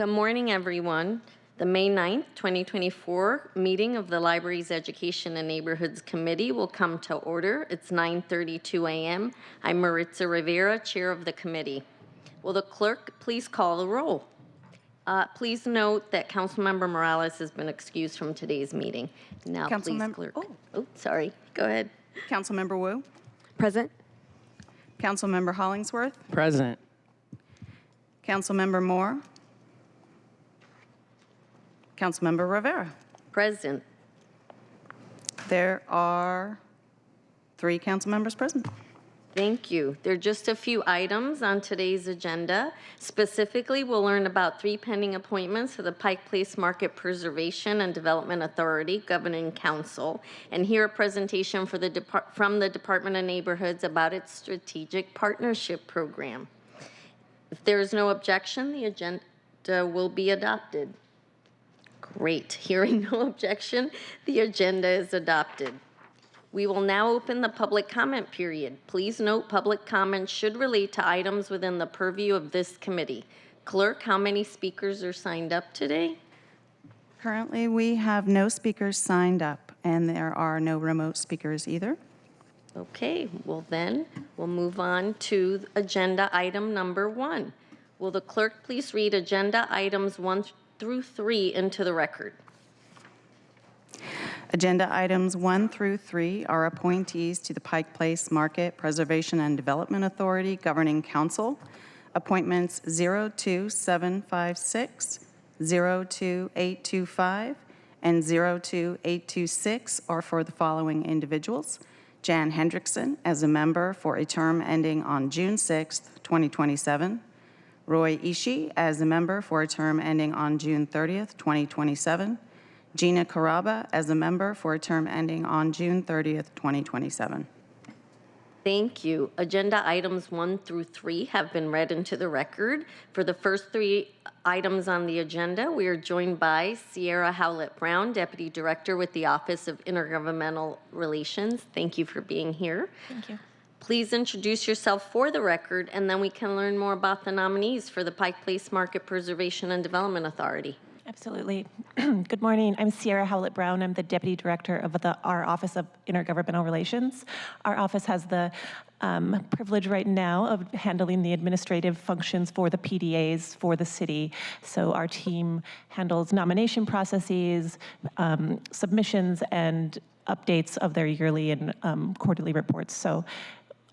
Good morning, everyone. The May 9th, 2024 meeting of the Libraries, Education, and Neighborhoods Committee will come to order. It's 9:32 a.m. I'm Maritza Rivera, Chair of the committee. Will the clerk please call the roll? Please note that Councilmember Morales has been excused from today's meeting. Now, please, clerk. Oh, sorry. Go ahead. Councilmember Wu. Present. Councilmember Hollingsworth. Present. Councilmember Moore. Councilmember Rivera. Present. There are 3 council members present. Thank you. There are just a few items on today's agenda. Specifically, we'll learn about 3 pending appointments to the Pike Place Market Preservation and Development Authority Governing Council, and hear a presentation from the Department of Neighborhoods about its strategic partnership program. If there is no objection, the agenda will be adopted. Great. Hearing no objection, the agenda is adopted. We will now open the public comment period. Please note public comments should relate to items within the purview of this committee. Clerk, how many speakers are signed up today? Currently, we have no speakers signed up, and there are no remote speakers either. Okay, well then, we'll move on to agenda item number 1. Will the clerk please read agenda items 1 through 3 into the record? Agenda items 1 through 3 are appointees to the Pike Place Market Preservation and Development Authority Governing Council. Appointments 02756, 02825, and 02826 are for the following individuals: Jan Hendrickson as a member for a term ending on June 6th, 2027. Roy Ishii as a member for a term ending on June 30th, 2027. Gina Caraba as a member for a term ending on June 30th, 2027. Thank you. Agenda items 1 through 3 have been read into the record. For the first 3 items on the agenda, we are joined by Sierra Howlett-Brown, Deputy Director with the Office of Intergovernmental Relations. Thank you for being here. Thank you. Please introduce yourself for the record, and then we can learn more about the nominees for the Pike Place Market Preservation and Development Authority. Absolutely. Good morning. I'm Sierra Howlett-Brown. I'm the Deputy Director of our Office of Intergovernmental Relations. Our office has the privilege right now of handling the administrative functions for the PDAs for the city. So our team handles nomination processes, submissions, and updates of their yearly and quarterly reports. So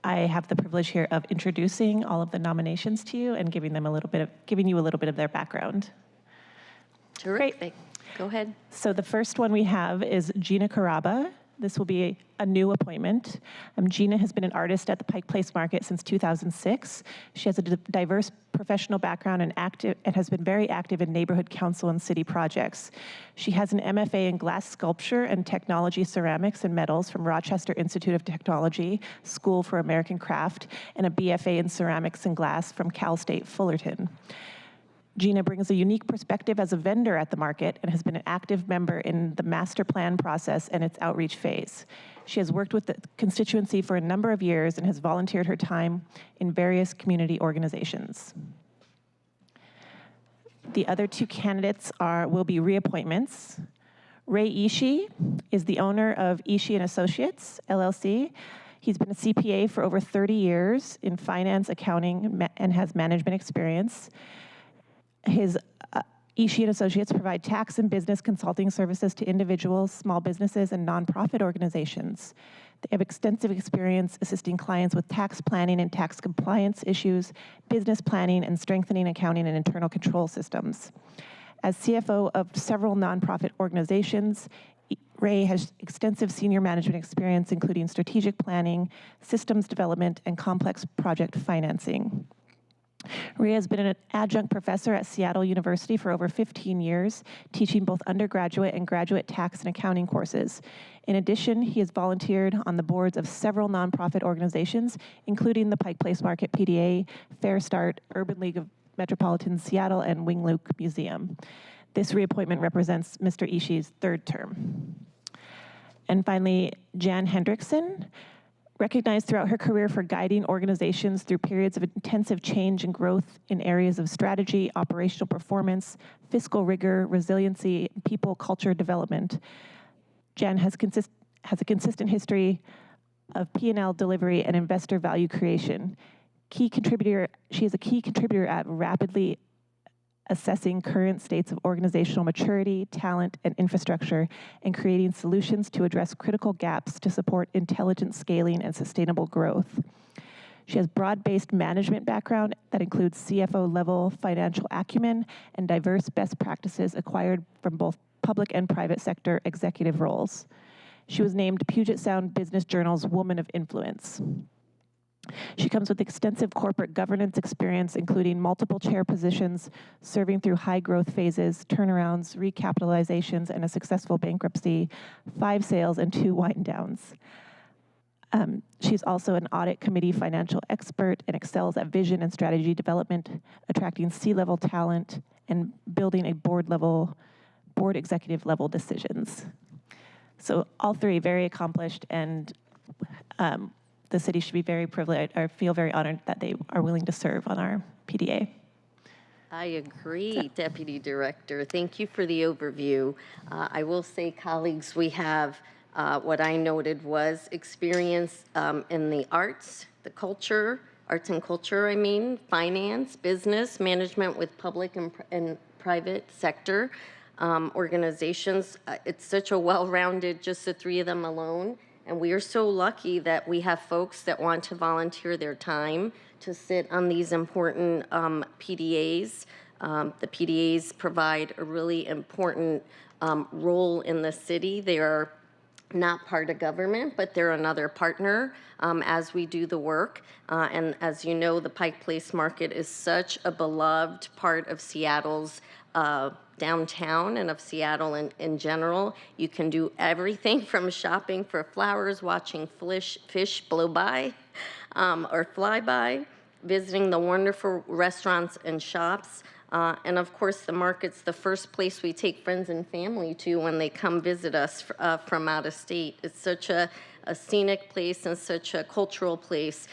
I have the privilege here of introducing all of the nominations to you and giving you a little bit of their background. Terrific. Great. Go ahead. So the first one we have is Gina Caraba. This will be a new appointment. Gina has been an artist at the Pike Place Market since 2006. She has a diverse professional background and has been very active in neighborhood council and city projects. She has an MFA in glass sculpture and technology ceramics and metals from Rochester Institute of Technology, School for American Craft, and a BFA in ceramics and glass from Cal State Fullerton. Gina brings a unique perspective as a vendor at the market and has been an active member in the master plan process and its outreach phase. She has worked with the constituency for a number of years and has volunteered her time in various community organizations. The other 2 candidates will be reappointments. Ray Ishii is the owner of Ishii and Associates, LLC. He's been a CPA for over 30 years in finance, accounting, and has management experience. His Ishii and Associates provide tax and business consulting services to individuals, small businesses, and nonprofit organizations. They have extensive experience assisting clients with tax planning and tax compliance issues, business planning, and strengthening accounting and internal control systems. As CFO of several nonprofit organizations, Ray has extensive senior management experience, including strategic planning, systems development, and complex project financing. Ray has been an adjunct professor at Seattle University for over 15 years, teaching both undergraduate and graduate tax and accounting courses. In addition, he has volunteered on the boards of several nonprofit organizations, including the Pike Place Market PDA, Fair Start, Urban League of Metropolitan Seattle, and Wing Luke Museum. This reappointment represents Mr. Ishii's 3rd term. And finally, Jan Hendrickson. Recognized throughout her career for guiding organizations through periods of intensive change and growth in areas of strategy, operational performance, fiscal rigor, resiliency, and people culture development. Jan has a consistent history of P&L delivery and investor value creation. She is a key contributor at rapidly assessing current states of organizational maturity, talent, and infrastructure, and creating solutions to address critical gaps to support intelligent scaling and sustainable growth. She has broad-based management background that includes CFO-level financial acumen and diverse best practices acquired from both public and private sector executive roles. She was named Puget Sound Business Journal's Woman of Influence. She comes with extensive corporate governance experience, including multiple chair positions, serving through high growth phases, turnarounds, recapitalizations, and a successful bankruptcy, 5 sales, and 2 wind downs. She's also an audit committee financial expert and excels at vision and strategy development, attracting C-level talent, and building a board executive level decisions. So all 3 very accomplished, and the city should be very privileged, or feel very honored that they are willing to serve on our PDA. I agree, Deputy Director. Thank you for the overview. I will say, colleagues, we have what I noted was experience in the arts, the culture, arts and culture, finance, business, management with public and private sector organizations. It's such a well-rounded, just the 3 of them alone. And we are so lucky that we have folks that want to volunteer their time to sit on these important PDAs. The PDAs provide a really important role in the city. They are not part of government, but they're another partner as we do the work. And as you know, the Pike Place Market is such a beloved part of Seattle's downtown and of Seattle in general. You can do everything from shopping for flowers, watching fish blow by or fly by, visiting the wonderful restaurants and shops. And of course, the market's the first place we take friends and family to when they come visit us from out of state. It's such a scenic place and such a cultural place.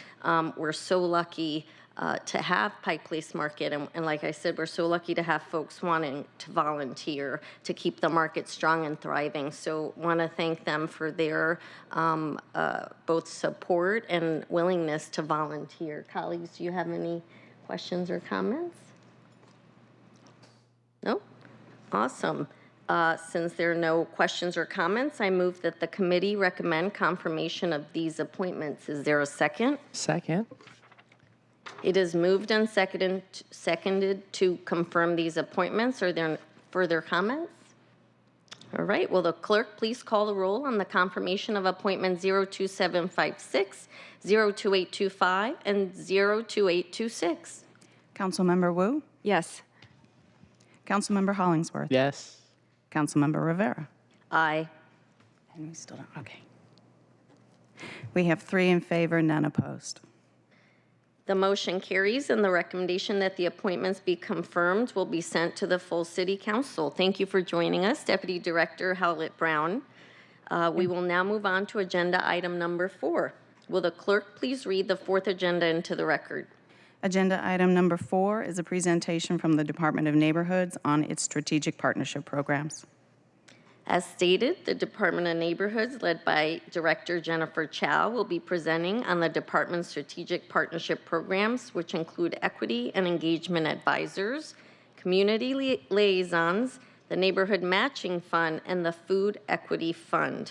We're so lucky to have Pike Place Market, and like I said, we're so lucky to have folks wanting to volunteer to keep the market strong and thriving. So want to thank them for their both support and willingness to volunteer. Colleagues, do you have any questions or comments? No? Awesome. Since there are no questions or comments, I move that the committee recommend confirmation of these appointments. Is there a second? Second. It is moved and seconded to confirm these appointments. Are there further comments? All right. Will the clerk please call the roll on the confirmation of appointment 02756, 02825, and 02826? Councilmember Wu? Yes. Councilmember Hollingsworth? Yes. Councilmember Rivera? Aye. And we still don't, okay. We have 3 in favor, none opposed. The motion carries, and the recommendation that the appointments be confirmed will be sent to the full City Council. Thank you for joining us, Deputy Director Howlett Brown. We will now move on to agenda item number 4. Will the clerk please read the 4th agenda into the record? Agenda item number 4 is a presentation from the Department of Neighborhoods on its strategic partnership programs. As stated, the Department of Neighborhoods, led by Director Jennifer Chow, will be presenting on the department's strategic partnership programs, which include equity and engagement advisors, community liaisons, the Neighborhood Matching Fund, and the Food Equity Fund.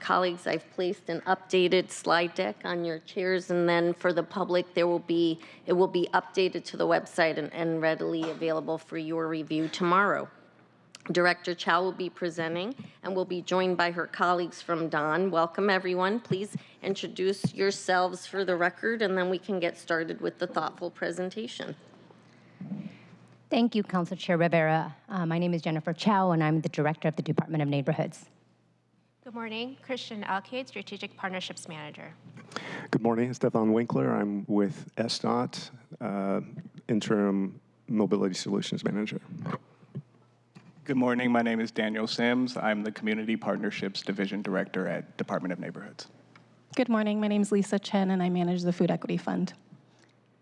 Colleagues, I've placed an updated slide deck on your chairs, and then for the public, it will be updated to the website and readily available for your review tomorrow. Director Chow will be presenting and will be joined by her colleagues from Don. Welcome, everyone. Please introduce yourselves for the record, and then we can get started with the thoughtful presentation. Thank you, Council Chair Rivera. My name is Jennifer Chow, and I'm the Director of the Department of Neighborhoods. Good morning, Christian Alcade, Strategic Partnerships Manager. Good morning, Stefan Winkler. I'm with SDOT, Interim Mobility Solutions Manager. Good morning, my name is Daniel Sims. I'm the Community Partnerships Division Director at Department of Neighborhoods. Good morning. My name is Lisa Chen, and I manage the Food Equity Fund.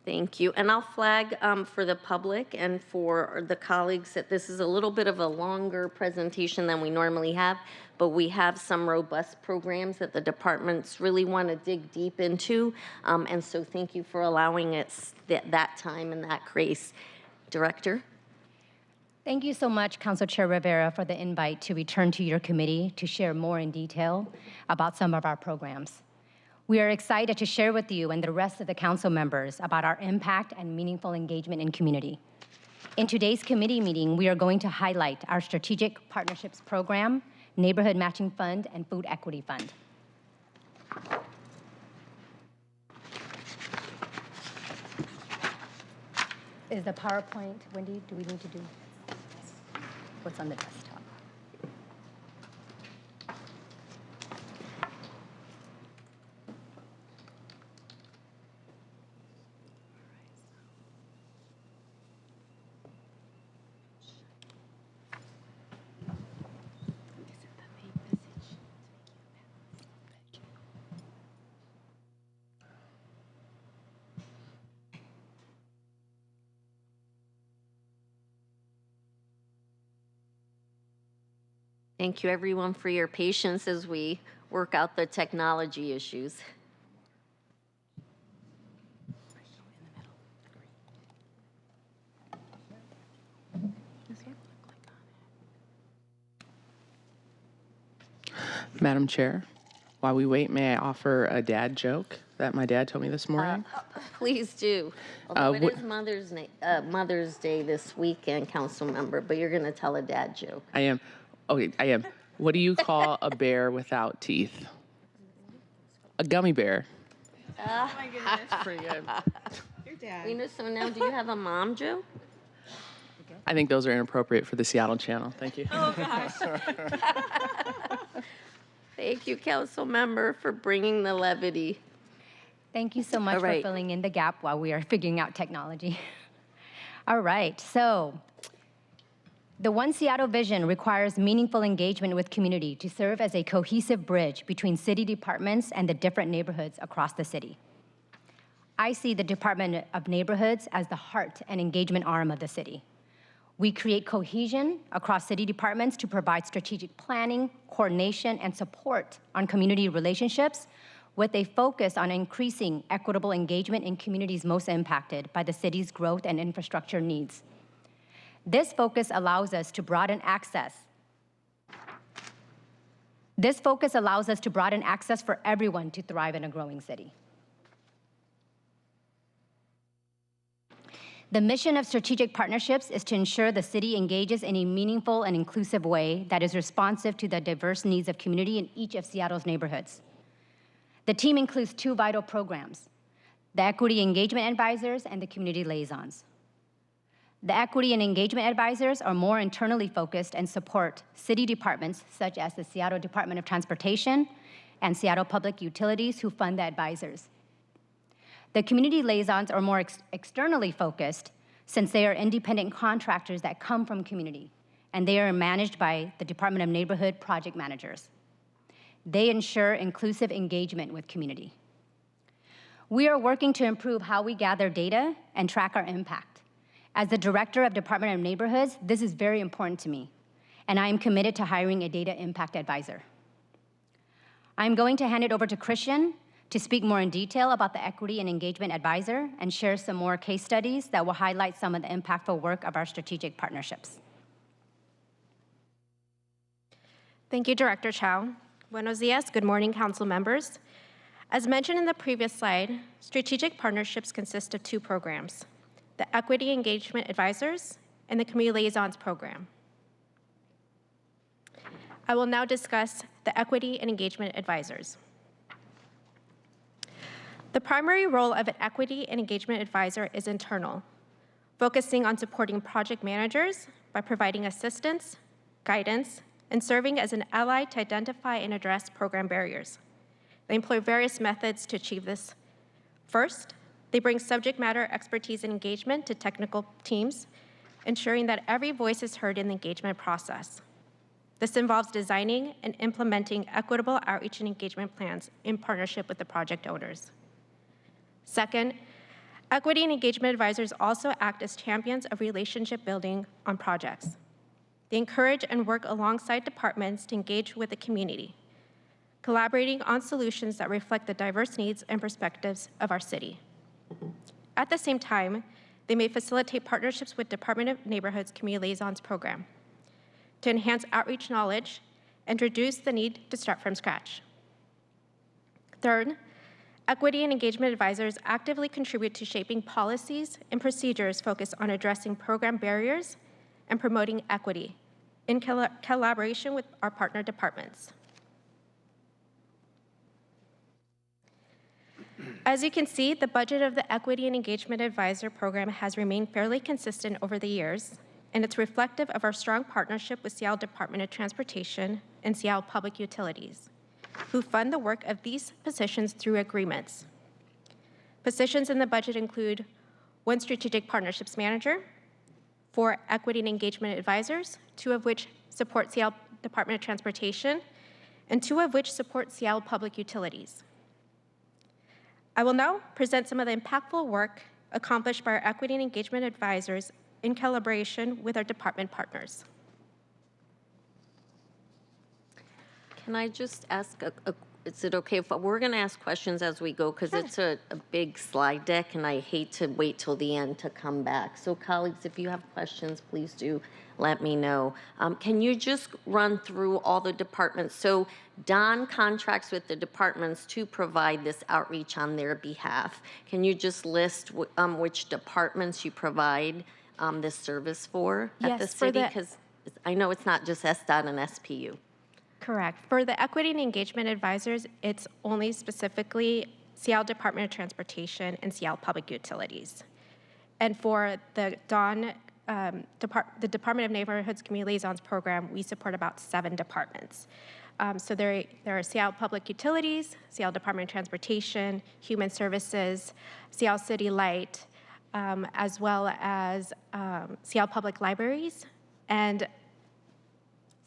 Thank you. And I'll flag for the public and for the colleagues that this is a little bit of a longer presentation than we normally have, but we have some robust programs that the departments really want to dig deep into. And so thank you for allowing us that time and that grace. Director? Thank you so much, Council Chair Rivera, for the invite to return to your committee to share more in detail about some of our programs. We are excited to share with you and the rest of the council members about our impact and meaningful engagement in community. In today's committee meeting, we are going to highlight our Strategic Partnerships Program, Neighborhood Matching Fund, and Food Equity Fund. Is the PowerPoint, Wendy, do we need to do what's on the desktop? Thank you, everyone, for your patience as we work out the technology issues. Madam Chair, while we wait, may I offer a dad joke that my dad told me this morning? Please do. Although it is Mother's Day this weekend, council member, but you're going to tell a dad joke. I am. Okay, I am. What do you call a bear without teeth? A gummy bear. Oh my goodness. That's pretty good. Your dad. You know, so now do you have a mom joke? I think those are inappropriate for the Seattle channel. Thank you. Oh, gosh. Thank you, council member, for bringing the levity. Thank you so much All right. for filling in the gap while we are figuring out technology. All right, so the One Seattle vision requires meaningful engagement with community to serve as a cohesive bridge between city departments and the different neighborhoods across the city. I see the Department of Neighborhoods as the heart and engagement arm of the city. We create cohesion across city departments to provide strategic planning, coordination, and support on community relationships with a focus on increasing equitable engagement in communities most impacted by the city's growth and infrastructure needs. This focus allows us to broaden access. This focus allows us to broaden access for everyone to thrive in a growing city. The mission of strategic partnerships is to ensure the city engages in a meaningful and inclusive way that is responsive to the diverse needs of community in each of Seattle's neighborhoods. The team includes two vital programs, the Equity Engagement Advisors and the Community Liaisons. The Equity and Engagement Advisors are more internally focused and support city departments such as the Seattle Department of Transportation and Seattle Public Utilities who fund the advisors. The Community Liaisons are more externally focused since they are independent contractors that come from community, and they are managed by the Department of Neighborhood project managers. They ensure inclusive engagement with community. We are working to improve how we gather data and track our impact. As the Director of Department of Neighborhoods, this is very important to me, and I am committed to hiring a data impact advisor. I'm going to hand it over to Christian to speak more in detail about the Equity and Engagement Advisor and share some more case studies that will highlight some of the impactful work of our strategic partnerships. Thank you, Director Chow. Buenos dias. Good morning, council members. As mentioned in the previous slide, strategic partnerships consist of two programs, the Equity Engagement Advisors and the Community Liaisons program. I will now discuss the Equity and Engagement Advisors. The primary role of an Equity and Engagement Advisor is internal, focusing on supporting project managers by providing assistance, guidance, and serving as an ally to identify and address program barriers. They employ various methods to achieve this. First, they bring subject matter expertise and engagement to technical teams, ensuring that every voice is heard in the engagement process. This involves designing and implementing equitable outreach and engagement plans in partnership with the project owners. Second, equity and engagement advisors also act as champions of relationship building on projects. They encourage and work alongside departments to engage with the community, collaborating on solutions that reflect the diverse needs and perspectives of our city. At the same time, they may facilitate partnerships with Department of Neighborhood's Community Liaisons program to enhance outreach knowledge and reduce the need to start from scratch. Third, equity and engagement advisors actively contribute to shaping policies and procedures focused on addressing program barriers and promoting equity in collaboration with our partner departments. As you can see, the budget of the Equity and Engagement Advisor program has remained fairly consistent over the years, and it's reflective of our strong partnership with Seattle Department of Transportation and Seattle Public Utilities, who fund the work of these positions through agreements. Positions in the budget include 1 Strategic Partnerships Manager, 4 Equity and Engagement Advisors, 2 of which support Seattle Department of Transportation, and 2 of which support Seattle Public Utilities. I will now present some of the impactful work accomplished by our Equity and Engagement Advisors in collaboration with our department partners. Can I just ask, is it okay if we're going to ask questions as we go? Because it's a big slide deck, and I hate to wait till the end to come back. So colleagues, if you have questions, please do let me know. Can you just run through all the departments? So Don contracts with the departments to provide this outreach on their behalf. Can you just list which departments you provide this service for at the Yes, for city? the- Because I know it's not just SDOT and SPU. Correct. For the Equity and Engagement Advisors, it's only specifically Seattle Department of Transportation and Seattle Public Utilities. And for the the Department of Neighborhood's Community Liaisons program, we support about 7 departments. So there are Seattle Public Utilities, Seattle Department of Transportation, Human Services, Seattle City Light, as well as Seattle Public Libraries and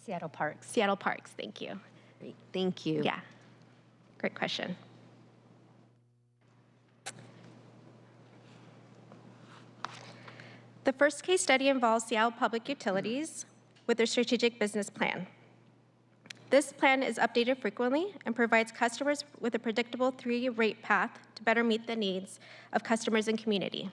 Seattle Parks. Seattle Parks. Thank you. Great, thank you. Yeah, great question. The first case study involves Seattle Public Utilities with their strategic business plan. This plan is updated frequently and provides customers with a predictable 3-year rate path to better meet the needs of customers and community.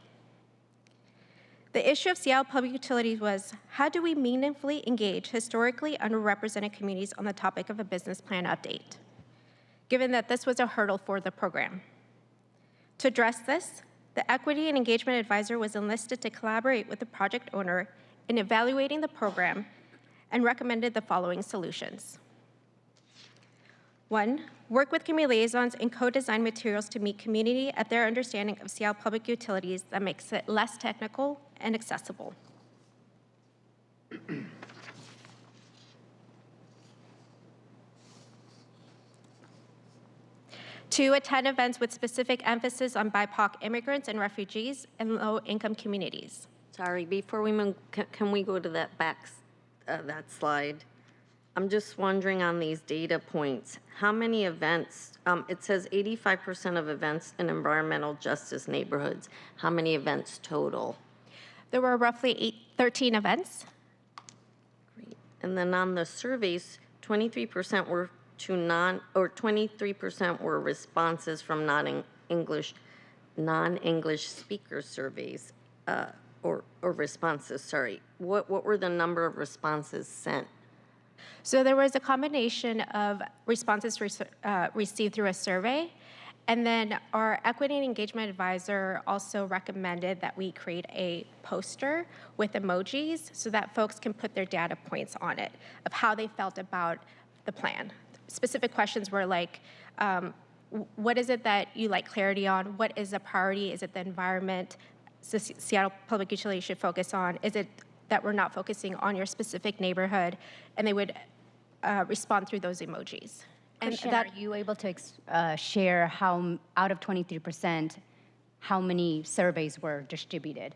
The issue of Seattle Public Utilities was, how do we meaningfully engage historically underrepresented communities on the topic of a business plan update, given that this was a hurdle for the program? To address this, the Equity and Engagement Advisor was enlisted to collaborate with the project owner in evaluating the program and recommended the following solutions. 1, work with community liaisons and co-design materials to meet community at their understanding of Seattle Public Utilities that makes it less technical and accessible. 2, attend events with specific emphasis on BIPOC immigrants and refugees and low-income communities. Sorry, before we move, can we go to that that slide? I'm just wondering on these data points, how many events, it says 85% of events in environmental justice neighborhoods. How many events total? There were roughly 13 events. Great. And then on the surveys, 23% were to 23% were responses from non-English speaker surveys, or responses, sorry. What were the number of responses sent? So there was a combination of responses received through a survey, and then our Equity and Engagement Advisor also recommended that we create a poster with emojis so that folks can put their data points on it of how they felt about the plan. Specific questions were like, what is it that you like clarity on? What is a priority? Is it the environment Seattle Public Utilities should focus on? Is it that we're not focusing on your specific neighborhood? And they would respond through those emojis. And Christian, that, are you able to share how, out of 23%, how many surveys were distributed?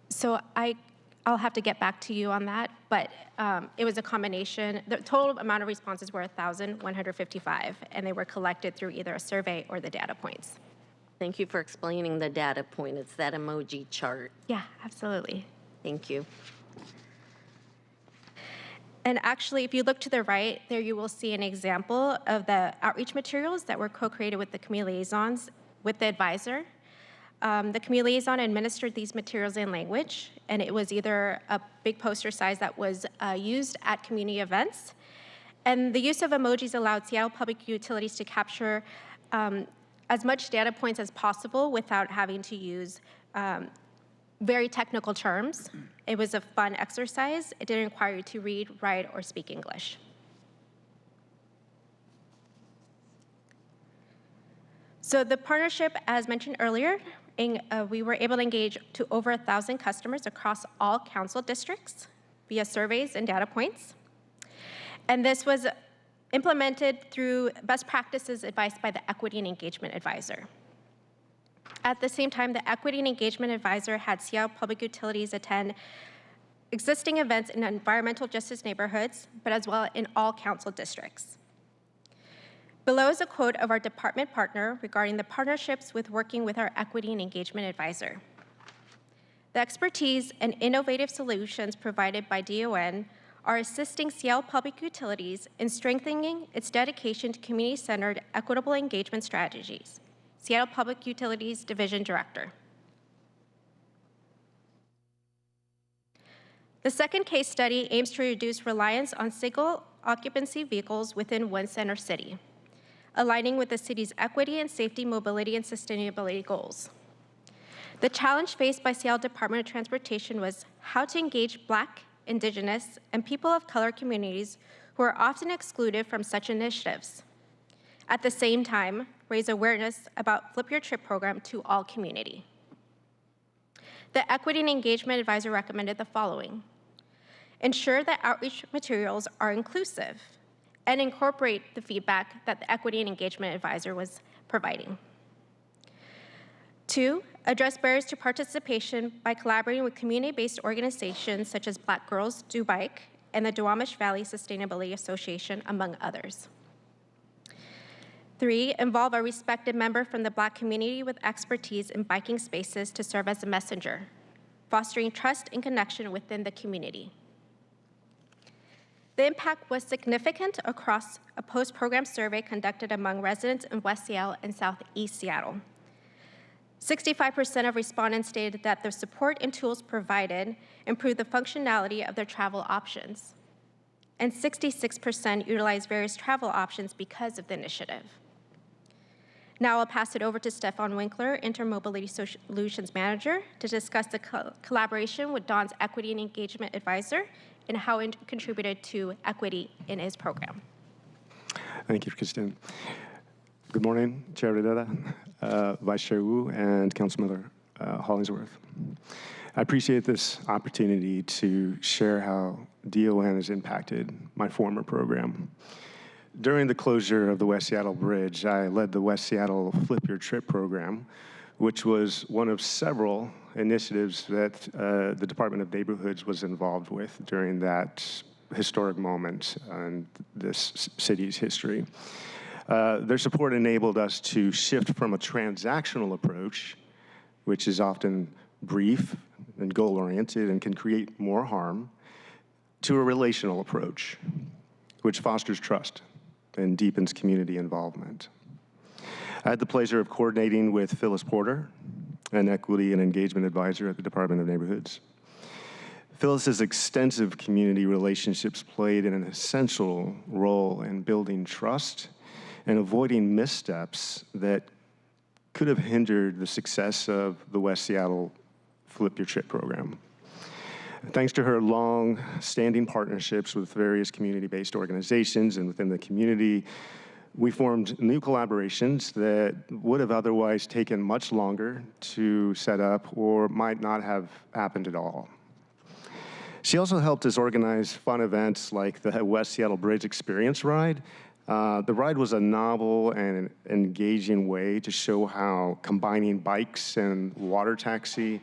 so I'll have to get back to you on that, but it was a combination. The total amount of responses were 1,155, and they were collected through either a survey or the data points. Thank you for explaining the data point. It's that emoji chart. Yeah, absolutely. Thank you. And actually, if you look to the right, there you will see an example of the outreach materials that were co-created with the community liaisons with the advisor. The community liaison administered these materials in language, and it was either a big poster size that was used at community events. And the use of emojis allowed Seattle Public Utilities to capture as much data points as possible without having to use very technical terms. It was a fun exercise. It didn't require you to read, write, or speak English. So the partnership, as mentioned earlier, we were able to engage to over 1,000 customers across all council districts via surveys and data points. And this was implemented through best practices advised by the Equity and Engagement Advisor. At the same time, the Equity and Engagement Advisor had Seattle Public Utilities attend existing events in environmental justice neighborhoods, but as well in all council districts. Below is a quote of our department partner regarding the partnerships with working with our Equity and Engagement Advisor. The expertise and innovative solutions provided by DON are assisting Seattle Public Utilities in strengthening its dedication to community-centered, equitable engagement strategies. Seattle Public Utilities Division Director. The second case study aims to reduce reliance on single occupancy vehicles within one center city, aligning with the city's equity and safety, mobility, and sustainability goals. The challenge faced by Seattle Department of Transportation was how to engage Black, Indigenous, and people of color communities who are often excluded from such initiatives. At the same time, raise awareness about Flip Your Trip program to all community. The Equity and Engagement Advisor recommended the following: ensure that outreach materials are inclusive and incorporate the feedback that the Equity and Engagement Advisor was providing. 2, address barriers to participation by collaborating with community-based organizations such as Black Girls Do Bike and the Duwamish Valley Sustainability Association, among others. 3, involve a respected member from the Black community with expertise in biking spaces to serve as a messenger, fostering trust and connection within the community. The impact was significant across a post-program survey conducted among residents in West Seattle and Southeast Seattle. 65% of respondents stated that the support and tools provided improved the functionality of their travel options, and 66% utilized various travel options because of the initiative. Now I'll pass it over to Stefan Winkler, Interim Mobility Solutions Manager, to discuss the collaboration with Don's Equity and Engagement Advisor and how it contributed to equity in his program. Thank you, Kristen. Good morning, Chair Rivera, Vice Chair Wu, and Councilmember Hollingsworth. I appreciate this opportunity to share how DON has impacted my former program. During the closure of the West Seattle Bridge, I led the West Seattle Flip Your Trip program, which was one of several initiatives that the Department of Neighborhoods was involved with during that historic moment in this city's history. Their support enabled us to shift from a transactional approach, which is often brief and goal-oriented and can create more harm, to a relational approach, which fosters trust and deepens community involvement. I had the pleasure of coordinating with Phyllis Porter, an Equity and Engagement Advisor at the Department of Neighborhoods. Phyllis's extensive community relationships played an essential role in building trust and avoiding missteps that could have hindered the success of the West Seattle Flip Your Trip program. Thanks to her long-standing partnerships with various community-based organizations and within the community, we formed new collaborations that would have otherwise taken much longer to set up or might not have happened at all. She also helped us organize fun events like the West Seattle Bridge Experience Ride. The ride was a novel and engaging way to show how combining bikes and water taxi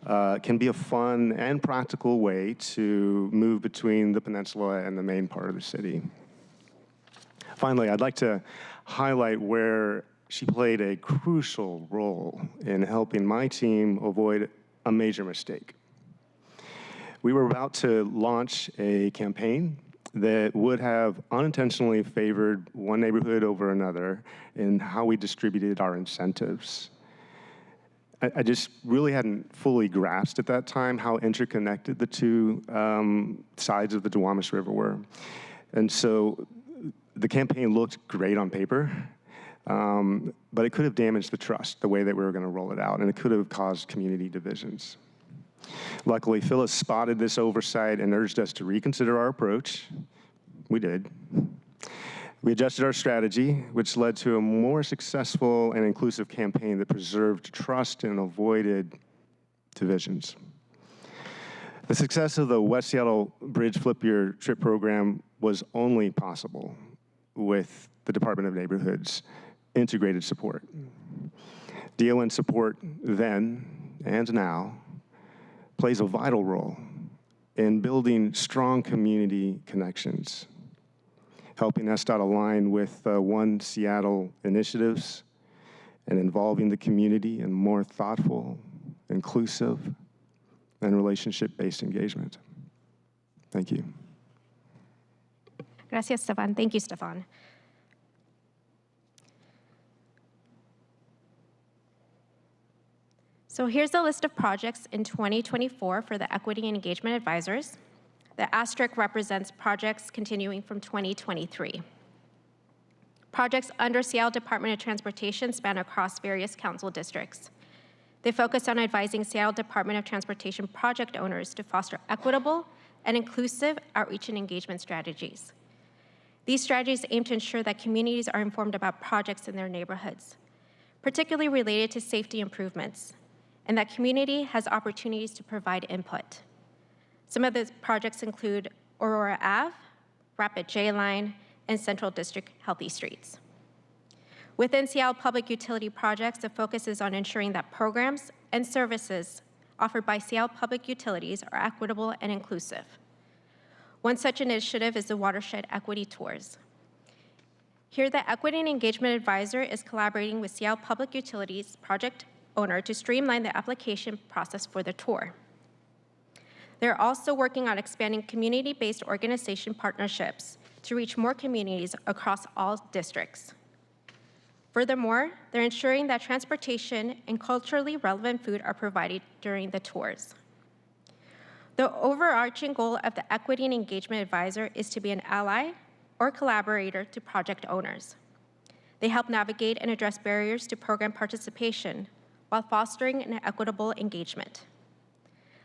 can be a fun and practical way to move between the peninsula and the main part of the city. Finally, I'd like to highlight where she played a crucial role in helping my team avoid a major mistake. We were about to launch a campaign that would have unintentionally favored one neighborhood over another in how we distributed our incentives. I just really hadn't fully grasped at that time how interconnected the two sides of the Duwamish River were. And so the campaign looked great on paper, but it could have damaged the trust the way that we were going to roll it out, and it could have caused community divisions. Luckily, Phyllis spotted this oversight and urged us to reconsider our approach. We did. We adjusted our strategy, which led to a more successful and inclusive campaign that preserved trust and avoided divisions. The success of the West Seattle Bridge Flip Your Trip program was only possible with the Department of Neighborhood's integrated support. DON support then and now plays a vital role in building strong community connections, helping SDOT align with One Seattle initiatives and involving the community in more thoughtful, inclusive, and relationship-based engagement. Thank you. Gracias, Stefan. Thank you, Stefan. So here's a list of projects in 2024 for the Equity and Engagement Advisors. The asterisk represents projects continuing from 2023. Projects under Seattle Department of Transportation span across various council districts. They focus on advising Seattle Department of Transportation project owners to foster equitable and inclusive outreach and engagement strategies. These strategies aim to ensure that communities are informed about projects in their neighborhoods, particularly related to safety improvements, and that community has opportunities to provide input. Some of the projects include Aurora Ave, Rapid J Line, and Central District Healthy Streets. Within Seattle Public Utility projects, the focus is on ensuring that programs and services offered by Seattle Public Utilities are equitable and inclusive. One such initiative is the Watershed Equity Tours. Here, the Equity and Engagement Advisor is collaborating with Seattle Public Utilities project owner to streamline the application process for the tour. They're also working on expanding community-based organization partnerships to reach more communities across all districts. Furthermore, they're ensuring that transportation and culturally relevant food are provided during the tours. The overarching goal of the Equity and Engagement Advisor is to be an ally or collaborator to project owners. They help navigate and address barriers to program participation while fostering an equitable engagement.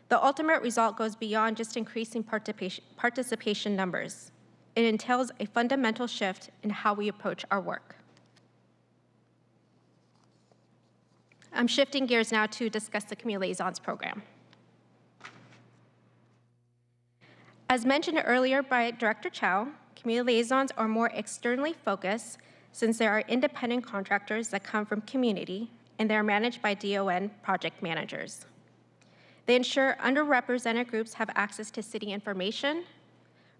The ultimate result goes beyond just increasing participation numbers. It entails a fundamental shift in how we approach our work. I'm shifting gears now to discuss the Community Liaisons program. As mentioned earlier by Director Chow, Community Liaisons are more externally focused since they are independent contractors that come from community and they are managed by DON project managers. They ensure underrepresented groups have access to city information,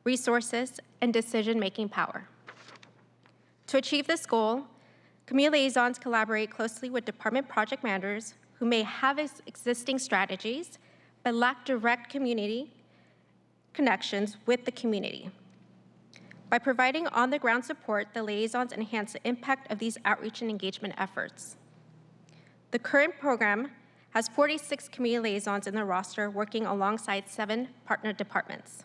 resources, and decision-making power. To achieve this goal, Community Liaisons collaborate closely with department project managers who may have existing strategies but lack direct community connections with the community. By providing on-the-ground support, the liaisons enhance the impact of these outreach and engagement efforts. The current program has 46 community liaisons in the roster working alongside 7 partner departments.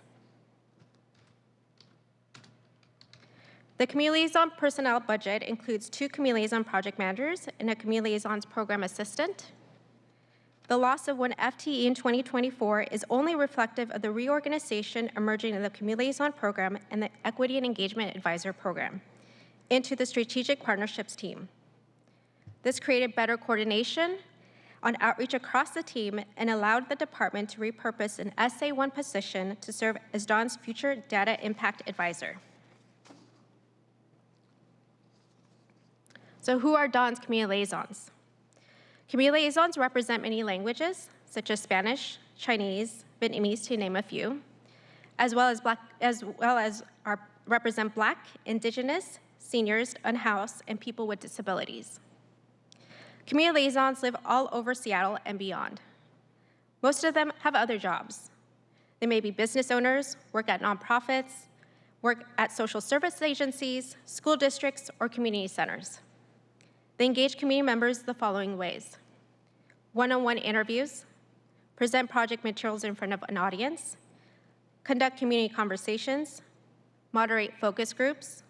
The community liaison personnel budget includes 2 community liaison project managers and a community liaisons program assistant. The loss of 1 FTE in 2024 is only reflective of the reorganization emerging in the community liaison program and the Equity and Engagement Advisor program into the Strategic Partnerships team. This created better coordination on outreach across the team and allowed the department to repurpose an SA1 position to serve as DON's future data impact advisor. So who are DON's community liaisons? Community liaisons represent many languages, such as Spanish, Chinese, Vietnamese, to name a few, as well as represent Black, Indigenous, seniors, unhoused, and people with disabilities. Community liaisons live all over Seattle and beyond. Most of them have other jobs. They may be business owners, work at nonprofits, work at social service agencies, school districts, or community centers. They engage community members the following ways: one-on-one interviews, present project materials in front of an audience, conduct community conversations, moderate focus groups,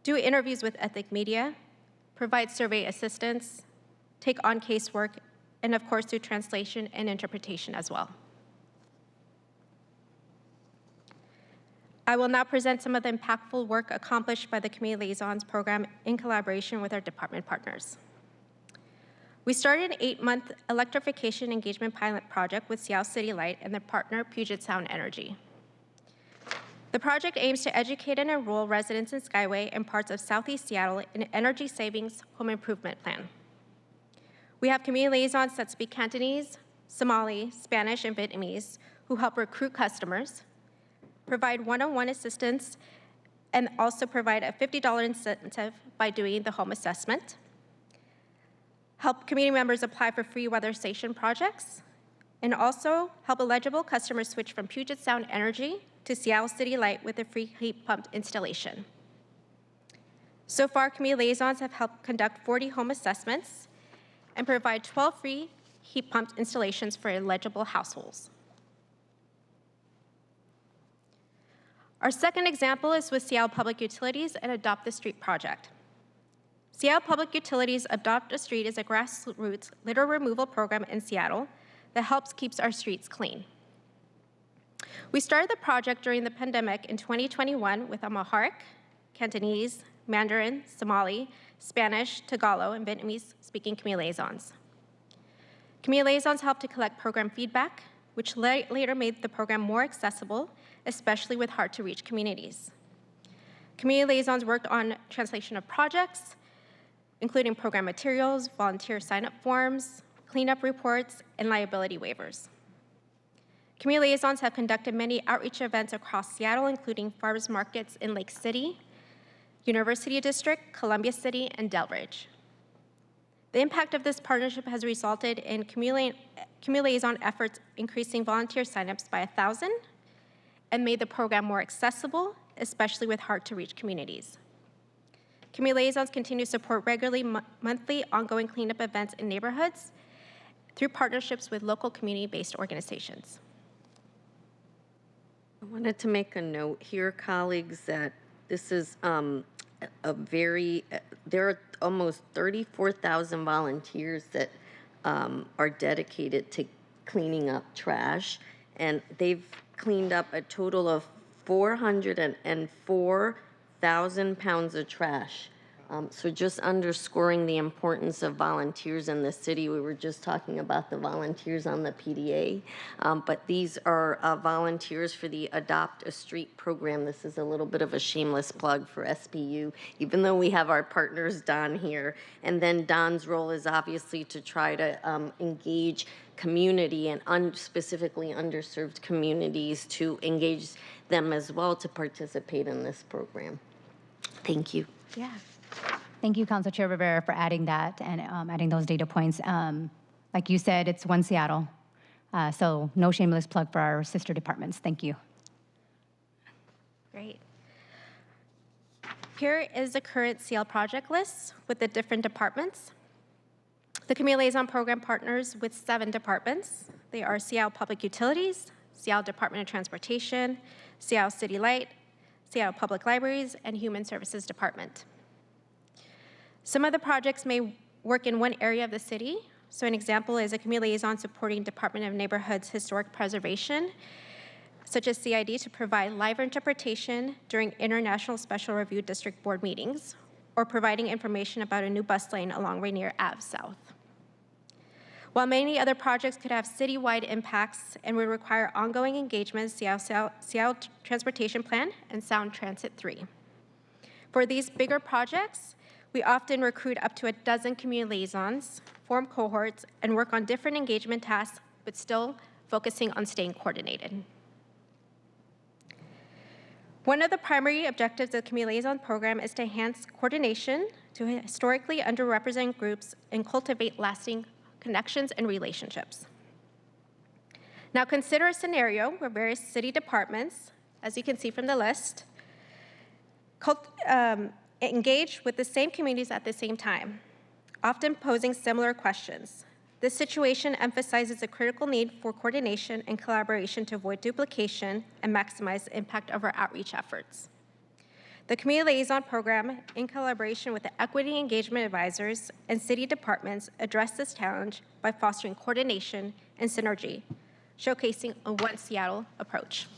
do interviews with ethnic media, provide survey assistance, take on casework, and of course do translation and interpretation as well. I will now present some of the impactful work accomplished by the Community Liaisons program in collaboration with our department partners. We started an 8-month electrification engagement pilot project with Seattle City Light and their partner Puget Sound Energy. The project aims to educate and enroll residents in Skyway and parts of Southeast Seattle in an energy savings home improvement plan. We have community liaisons that speak Cantonese, Somali, Spanish, and Vietnamese who help recruit customers, provide one-on-one assistance, and also provide a $50 incentive by doing the home assessment, help community members apply for free weather station projects, and also help eligible customers switch from Puget Sound Energy to Seattle City Light with a free heat pump installation. So far, community liaisons have helped conduct 40 home assessments and provide 12 free heat pump installations for eligible households. Our second example is with Seattle Public Utilities and Adopt the Street project. Seattle Public Utilities Adopt a Street is a grassroots litter removal program in Seattle that helps keep our streets clean. We started the project during the pandemic in 2021 with Amharic, Cantonese, Mandarin, Somali, Spanish, Tagalog, and Vietnamese-speaking community liaisons. Community liaisons helped to collect program feedback, which later made the program more accessible, especially with hard-to-reach communities. Community liaisons worked on translation of projects, including program materials, volunteer sign-up forms, cleanup reports, and liability waivers. Community liaisons have conducted many outreach events across Seattle, including farmers markets in Lake City, University District, Columbia City, and Delridge. The impact of this partnership has resulted in community liaison efforts increasing volunteer signups by 1,000 and made the program more accessible, especially with hard-to-reach communities. Community liaisons continue to support regularly monthly ongoing cleanup events in neighborhoods through partnerships with local community-based organizations. I wanted to make a note here, colleagues, that this is there are almost 34,000 volunteers that are dedicated to cleaning up trash, and they've cleaned up a total of 404,000 pounds of trash. So just underscoring the importance of volunteers in the city. We were just talking about the volunteers on the PDA, but these are volunteers for the Adopt a Street program. This is a little bit of a shameless plug for SPU, even though we have our partners, Don, here. And then Don's role is obviously to try to engage community and specifically underserved communities, to engage them as well to participate in this program. Thank you. Yeah. Thank you, Council Chair Rivera, for adding that and adding those data points. Like you said, it's One Seattle, so no shameless plug for our sister departments. Thank you. Great. Here is the current Seattle project list with the different departments. The Community Liaison Program partners with 7 departments. They are Seattle Public Utilities, Seattle Department of Transportation, Seattle City Light, Seattle Public Libraries, and Human Services Department. Some of the projects may work in one area of the city. So an example is a community liaison supporting Department of Neighborhoods Historic Preservation, such as CID, to provide live interpretation during International Special Review District Board meetings, or providing information about a new bus lane along Rainier Ave South. While many other projects could have citywide impacts and would require ongoing engagement, Seattle Transportation Plan and Sound Transit 3. For these bigger projects, we often recruit up to 12 community liaisons, form cohorts, and work on different engagement tasks but still focusing on staying coordinated. One of the primary objectives of the Community Liaison Program is to enhance coordination to historically underrepresented groups and cultivate lasting connections and relationships. Now consider a scenario where various city departments, as you can see from the list, engage with the same communities at the same time, often posing similar questions. This situation emphasizes a critical need for coordination and collaboration to avoid duplication and maximize the impact of our outreach efforts. The Community Liaison Program, in collaboration with the Equity Engagement Advisors and city departments, address this challenge by fostering coordination and synergy, showcasing a One Seattle approach.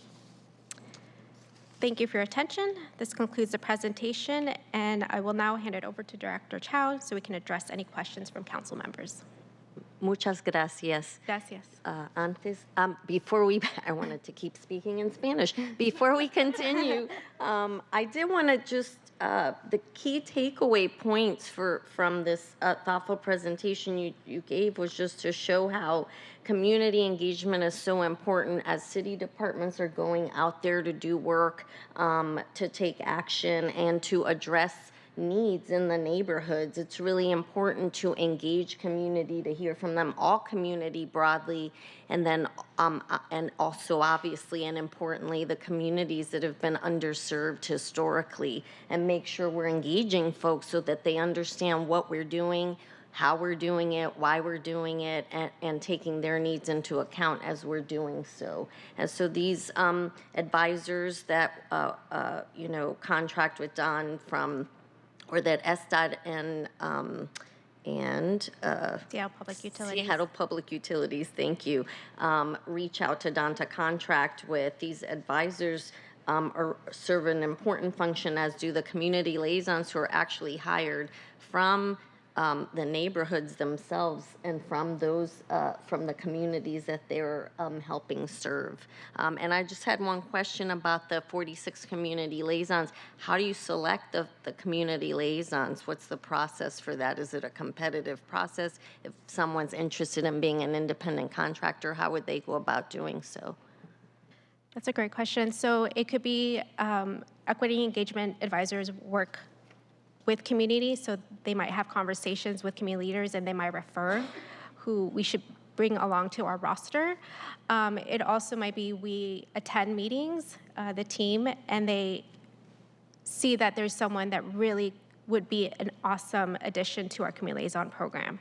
Thank you for your attention. This concludes the presentation, and I will now hand it over to Director Chow so we can address any questions from council members. Muchas gracias. Gracias. I wanted to keep speaking in Spanish. Before we continue, I did want to just, the key takeaway points from this thoughtful presentation you gave was just to show how community engagement is so important as city departments are going out there to do work, to take action, and to address needs in the neighborhoods. It's really important to engage community, to hear from them, all community broadly, and then and also obviously and importantly the communities that have been underserved historically, and make sure we're engaging folks so that they understand what we're doing, how we're doing it, why we're doing it, and taking their needs into account as we're doing so. And so these advisors that contract with Don from, or that SDOT and Seattle Public Utilities. Seattle Public Utilities, thank you, reach out to Don to contract with. These advisors serve an important function, as do the community liaisons who are actually hired from the neighborhoods themselves and from those from the communities that they're helping serve. And I just had one question about the 46 community liaisons. How do you select the community liaisons? What's the process for that? Is it a competitive process? If someone's interested in being an independent contractor, how would they go about doing so? That's a great question. So it could be equity engagement advisors work with community, so they might have conversations with community leaders and they might refer who we should bring along to our roster. It also might be we attend meetings, the team, and they see that there's someone that really would be an awesome addition to our community liaison program.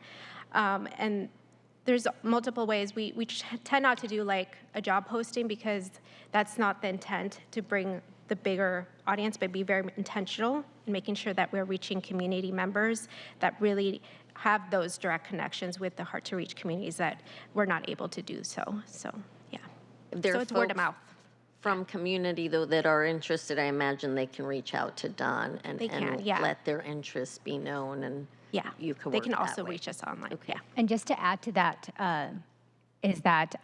And there's multiple ways. We tend not to do like a job posting because that's not the intent, to bring the bigger audience, but be very intentional in making sure that we're reaching community members that really have those direct connections with the hard-to-reach communities that we're not able to do so. So, yeah. So it's word of mouth. From community, though, that are interested, I imagine they can reach out to Don and let their interests be known, and you can work They can that also way. reach us online. Okay. Yeah. And just to add to that, is that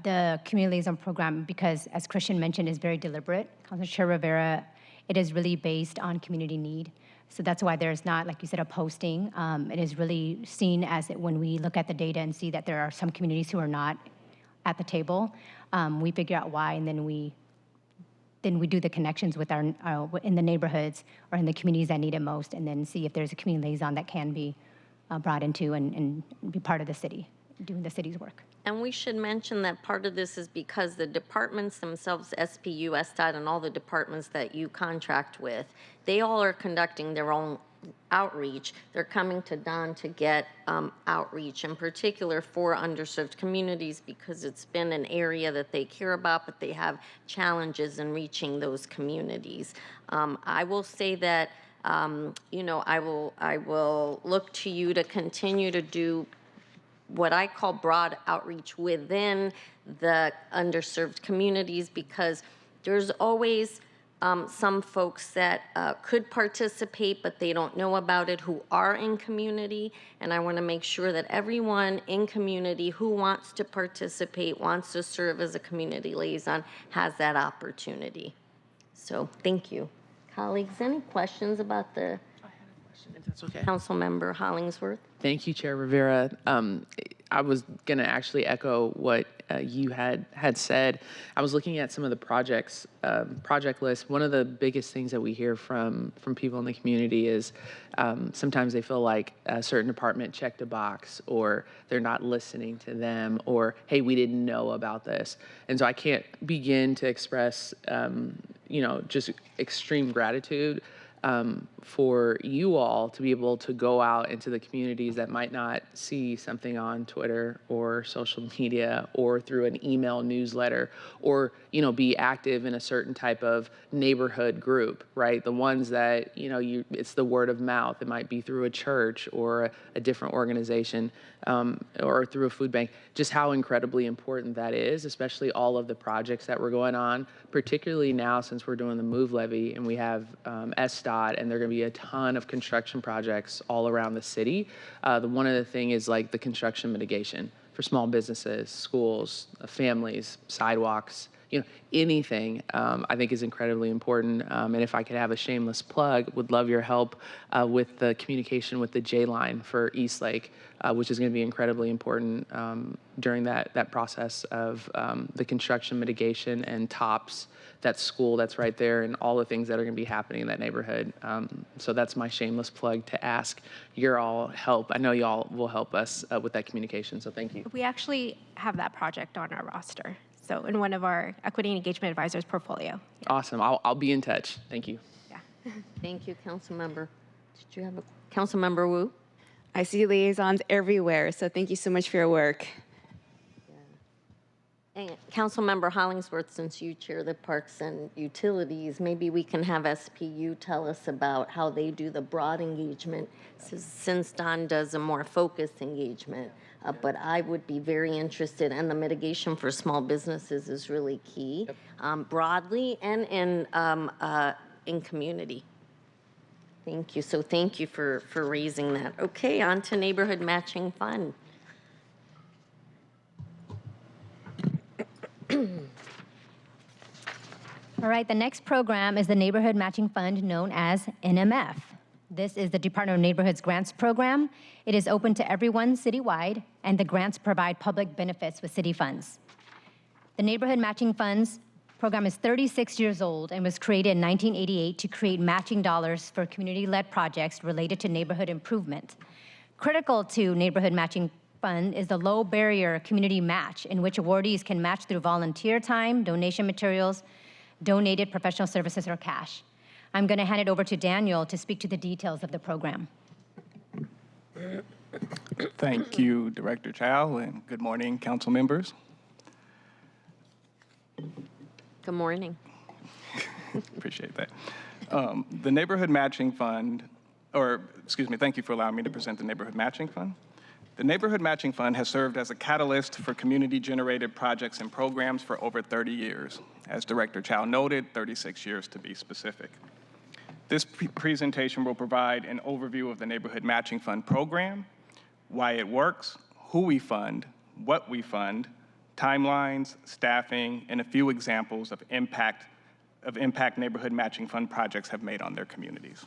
the community liaison program, because as Christian mentioned, is very deliberate. Councilor Chair Rivera, it is really based on community need. So that's why there's not, like you said, a posting. It is really seen as when we look at the data and see that there are some communities who are not at the table, we figure out why, and then we do the connections with our in the neighborhoods or in the communities that need it most, and then see if there's a community liaison that can be brought into and be part of the city, doing the city's work. And we should mention that part of this is because the departments themselves, SPU, SDOT, and all the departments that you contract with, they all are conducting their own outreach. They're coming to Don to get outreach, in particular for underserved communities, because it's been an area that they care about, but they have challenges in reaching those communities. I will say that, I will look to you to continue to do what I call broad outreach within the underserved communities, because there's always some folks that could participate, but they don't know about it, who are in community. And I want to make sure that everyone in community who wants to participate, wants to serve as a community liaison, has that opportunity. So thank you. Colleagues, any questions about the If that's okay. Councilmember Hollingsworth. Thank you, Chair Rivera. I was going to actually echo what you had said. I was looking at some of the project lists. One of the biggest things that we hear from people in the community is sometimes they feel like a certain department checked a box, or they're not listening to them, or, hey, we didn't know about this. And so I can't begin to express, just extreme gratitude for you all to be able to go out into the communities that might not see something on Twitter or social media or through an email newsletter, or be active in a certain type of neighborhood group, right? The ones that it's the word of mouth. It might be through a church or a different organization, or through a food bank. Just how incredibly important that is, especially all of the projects that were going on, particularly now since we're doing the move levy and we have SDOT, and there are going to be a ton of construction projects all around the city. One of the thing is like the construction mitigation for small businesses, schools, families, sidewalks, anything I think is incredibly important. And if I could have a shameless plug, would love your help with the communication with the J line for Eastlake, which is going to be incredibly important during that process of the construction mitigation and TOPS, that school that's right there, and all the things that are going to be happening in that neighborhood. So that's my shameless plug to ask your all help. I know y'all will help us with that communication, so thank you. We actually have that project on our roster. So in one of our equity and engagement advisors portfolio. Awesome. I'll be in touch. Thank you. Yeah. Thank you, Councilmember. Did you have a Councilmember Wu? I see liaisons everywhere, so thank you so much for your work. And Councilmember Hollingsworth, since you chair the Parks and Utilities, maybe we can have SPU tell us about how they do the broad engagement, since Don does a more focused engagement. But I would be very interested, and the mitigation for small businesses is really key, broadly and in community. Thank you. So thank you for raising that. Okay, on to Neighborhood Matching Fund. All right, the next program is the Neighborhood Matching Fund, known as NMF. This is the Department of Neighborhood's grants program. It is open to everyone citywide, and the grants provide public benefits with city funds. The Neighborhood Matching Funds program is 36 years old and was created in 1988 to create matching dollars for community-led projects related to neighborhood improvement. Critical to Neighborhood Matching Fund is the low barrier community match, in which awardees can match through volunteer time, donation materials, donated professional services, or cash. I'm going to hand it over to Daniel to speak to the details of the program. Thank you, Director Chow, and good morning, council members. Good morning. Appreciate that. The Neighborhood Matching Fund, thank you for allowing me to present the Neighborhood Matching Fund. The Neighborhood Matching Fund has served as a catalyst for community-generated projects and programs for over 30 years. As Director Chow noted, 36 years to be specific. This presentation will provide an overview of the Neighborhood Matching Fund program, why it works, who we fund, what we fund, timelines, staffing, and a few examples of impact Neighborhood Matching Fund projects have made on their communities.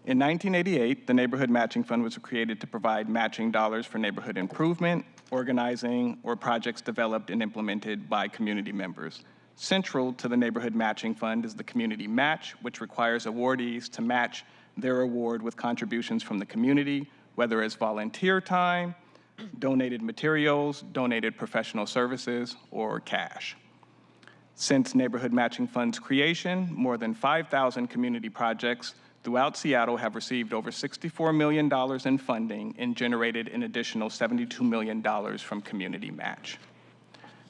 In 1988, the Neighborhood Matching Fund was created to provide matching dollars for neighborhood improvement, organizing, or projects developed and implemented by community members. Central to the Neighborhood Matching Fund is the Community Match, which requires awardees to match their award with contributions from the community, whether it's volunteer time, donated materials, donated professional services, or cash. Since Neighborhood Matching Fund's creation, more than 5,000 community projects throughout Seattle have received over $64 million in funding and generated an additional $72 million from Community Match.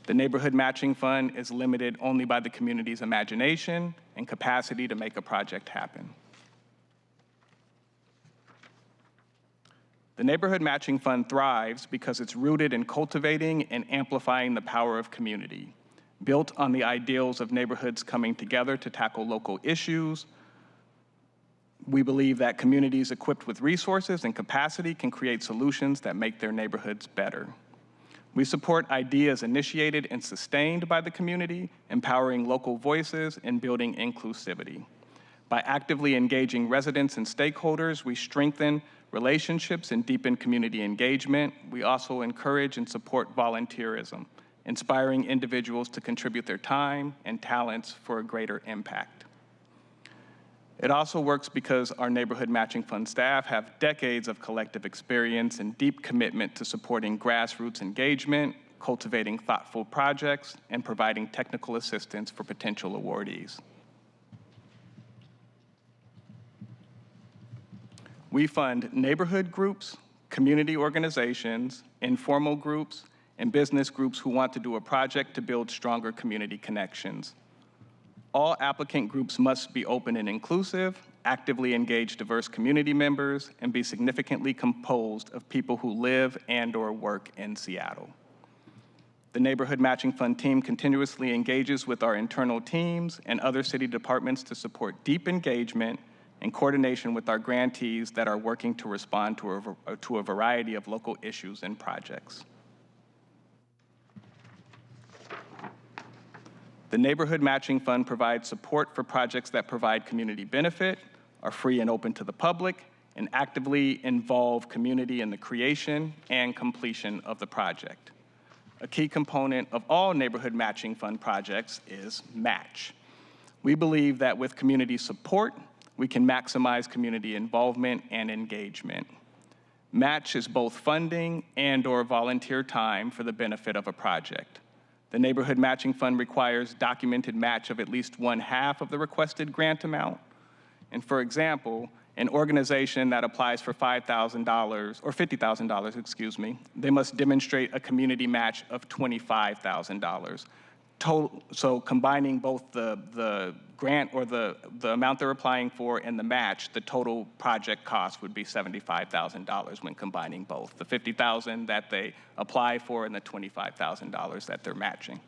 The Neighborhood Matching Fund is limited only by the community's imagination and capacity to make a project happen. The Neighborhood Matching Fund thrives because it's rooted in cultivating and amplifying the power of community, built on the ideals of neighborhoods coming together to tackle local issues. We believe that communities equipped with resources and capacity can create solutions that make their neighborhoods better. We support ideas initiated and sustained by the community, empowering local voices and building inclusivity. By actively engaging residents and stakeholders, we strengthen relationships and deepen community engagement. We also encourage and support volunteerism, inspiring individuals to contribute their time and talents for a greater impact. It also works because our Neighborhood Matching Fund staff have decades of collective experience and deep commitment to supporting grassroots engagement, cultivating thoughtful projects, and providing technical assistance for potential awardees. We fund neighborhood groups, community organizations, informal groups, and business groups who want to do a project to build stronger community connections. All applicant groups must be open and inclusive, actively engage diverse community members, and be significantly composed of people who live and/or work in Seattle. The Neighborhood Matching Fund team continuously engages with our internal teams and other city departments to support deep engagement and coordination with our grantees that are working to respond to a variety of local issues and projects. The Neighborhood Matching Fund provides support for projects that provide community benefit, are free and open to the public, and actively involve community in the creation and completion of the project. A key component of all Neighborhood Matching Fund projects is match. We believe that with community support, we can maximize community involvement and engagement. Match is both funding and/or volunteer time for the benefit of a project. The Neighborhood Matching Fund requires documented match of at least 1/2 of the requested grant amount. And for example, an organization that applies for $5,000 or $50,000, excuse me, they must demonstrate a community match of $25,000. So combining both the grant or the amount they're applying for and the match, the total project cost would be $75,000 when combining both, the $50,000 that they apply for and the $25,000 that they're matching.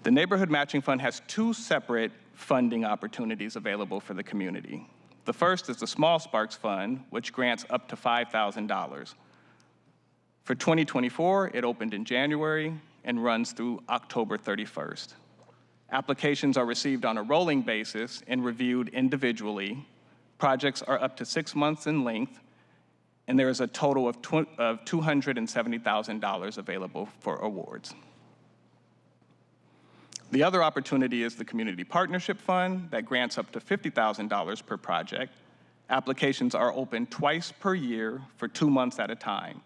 The Neighborhood Matching Fund has 2 separate funding opportunities available for the community. The first is the Small Sparks Fund, which grants up to $5,000. For 2024, it opened in January and runs through October 31st. Applications are received on a rolling basis and reviewed individually. Projects are up to 6 months in length, and there is a total of $270,000 available for awards. The other opportunity is the Community Partnership Fund that grants up to $50,000 per project. Applications are open twice per year for 2 months at a time.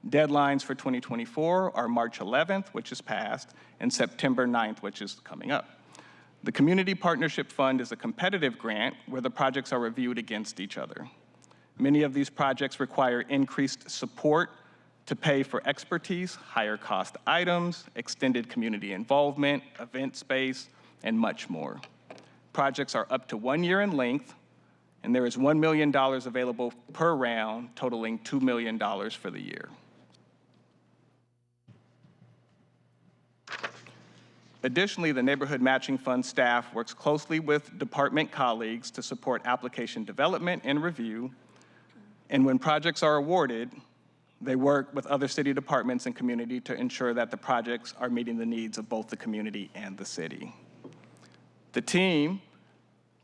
Deadlines for 2024 are March 11th, which is passed, and September 9th, which is coming up. The Community Partnership Fund is a competitive grant where the projects are reviewed against each other. Many of these projects require increased support to pay for expertise, higher cost items, extended community involvement, event space, and much more. Projects are up to 1 year in length, and there is $1 million available per round, totaling $2 million for the year. Additionally, the Neighborhood Matching Fund staff works closely with department colleagues to support application development and review, and when projects are awarded, they work with other city departments and community to ensure that the projects are meeting the needs of both the community and the city. The team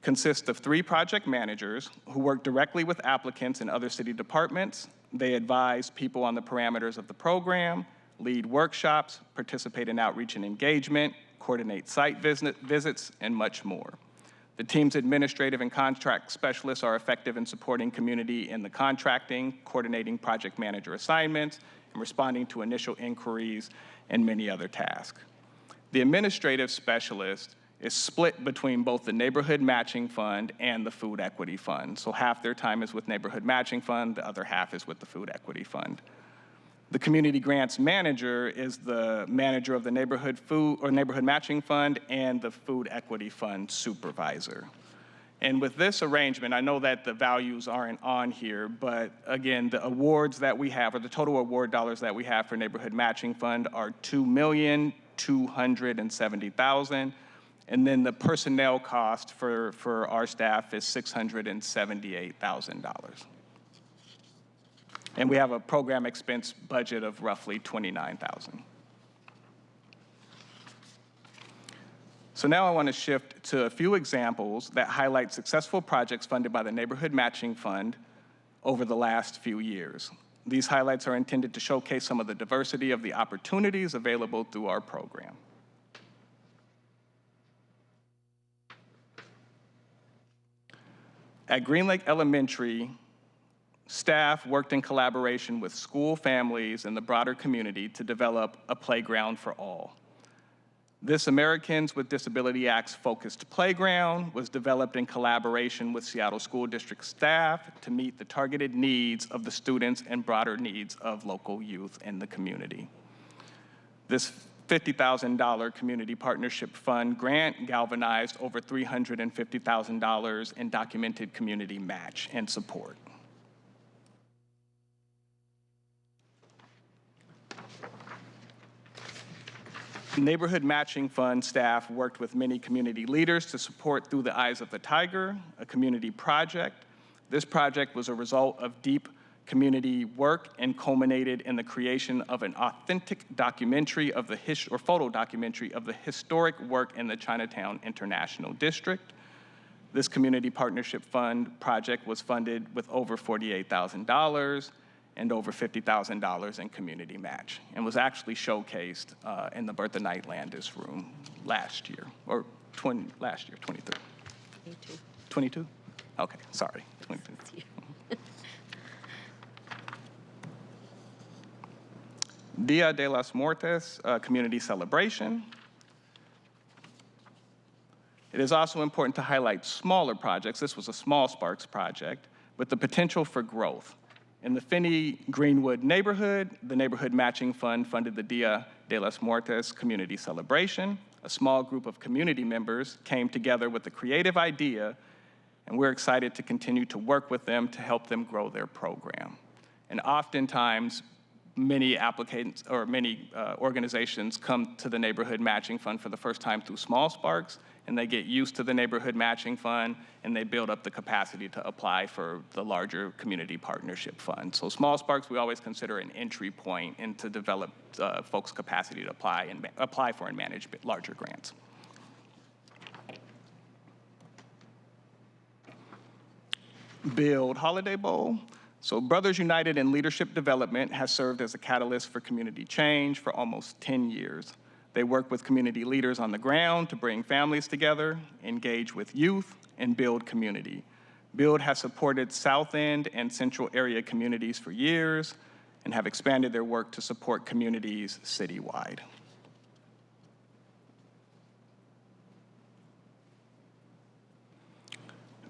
consists of 3 project managers who work directly with applicants and other city departments. They advise people on the parameters of the program, lead workshops, participate in outreach and engagement, coordinate site visits, and much more. The team's administrative and contract specialists are effective in supporting community in the contracting, coordinating project manager assignments, and responding to initial inquiries and many other tasks. The administrative specialist is split between both the Neighborhood Matching Fund and the Food Equity Fund. So half their time is with Neighborhood Matching Fund, the other half is with the Food Equity Fund. The Community Grants Manager is the manager of the Neighborhood Matching Fund and the Food Equity Fund supervisor. And with this arrangement, I know that the values aren't on here, but again, the awards that we have, or the total award dollars that we have for Neighborhood Matching Fund are $2,270,000, And then the personnel cost for our staff is $678,000. And we have a program expense budget of roughly $29,000. So now I want to shift to a few examples that highlight successful projects funded by the Neighborhood Matching Fund over the last few years. These highlights are intended to showcase some of the diversity of the opportunities available through our program. At Green Lake Elementary, staff worked in collaboration with school families and the broader community to develop a playground for all. This Americans with Disability Act's focused playground was developed in collaboration with Seattle School District staff to meet the targeted needs of the students and broader needs of local youth in the community. This $50,000 Community Partnership Fund grant galvanized over $350,000 in documented community match and support. Neighborhood Matching Fund staff worked with many community leaders to support Through the Eyes of the Tiger, a community project. This project was a result of deep community work and culminated in the creation of an authentic documentary of the photo documentary of the historic work in the Chinatown International District. This Community Partnership Fund project was funded with over $48,000 and over $50,000 in community match, and was actually showcased in the Bertha Knight Landis room last year, or last year, 23. 22. 22? Okay, sorry, 22. Dia de las Muertes community celebration. It is also important to highlight smaller projects. This was a Small Sparks project with the potential for growth. In the Finney Greenwood neighborhood, the Neighborhood Matching Fund funded the Dia de las Muertes community celebration. A small group of community members came together with a creative idea, and we're excited to continue to work with them to help them grow their program. And oftentimes, many applicants or many organizations come to the Neighborhood Matching Fund for the first time through Small Sparks, and they get used to the Neighborhood Matching Fund, and they build up the capacity to apply for the larger Community Partnership Fund. So Small Sparks, we always consider an entry point and to develop folks' capacity to apply for and manage larger grants. Build Holiday Bowl. So Brothers United in Leadership Development has served as a catalyst for community change for almost 10 years. They work with community leaders on the ground to bring families together, engage with youth, and build community. Build has supported South End and Central area communities for years and have expanded their work to support communities citywide.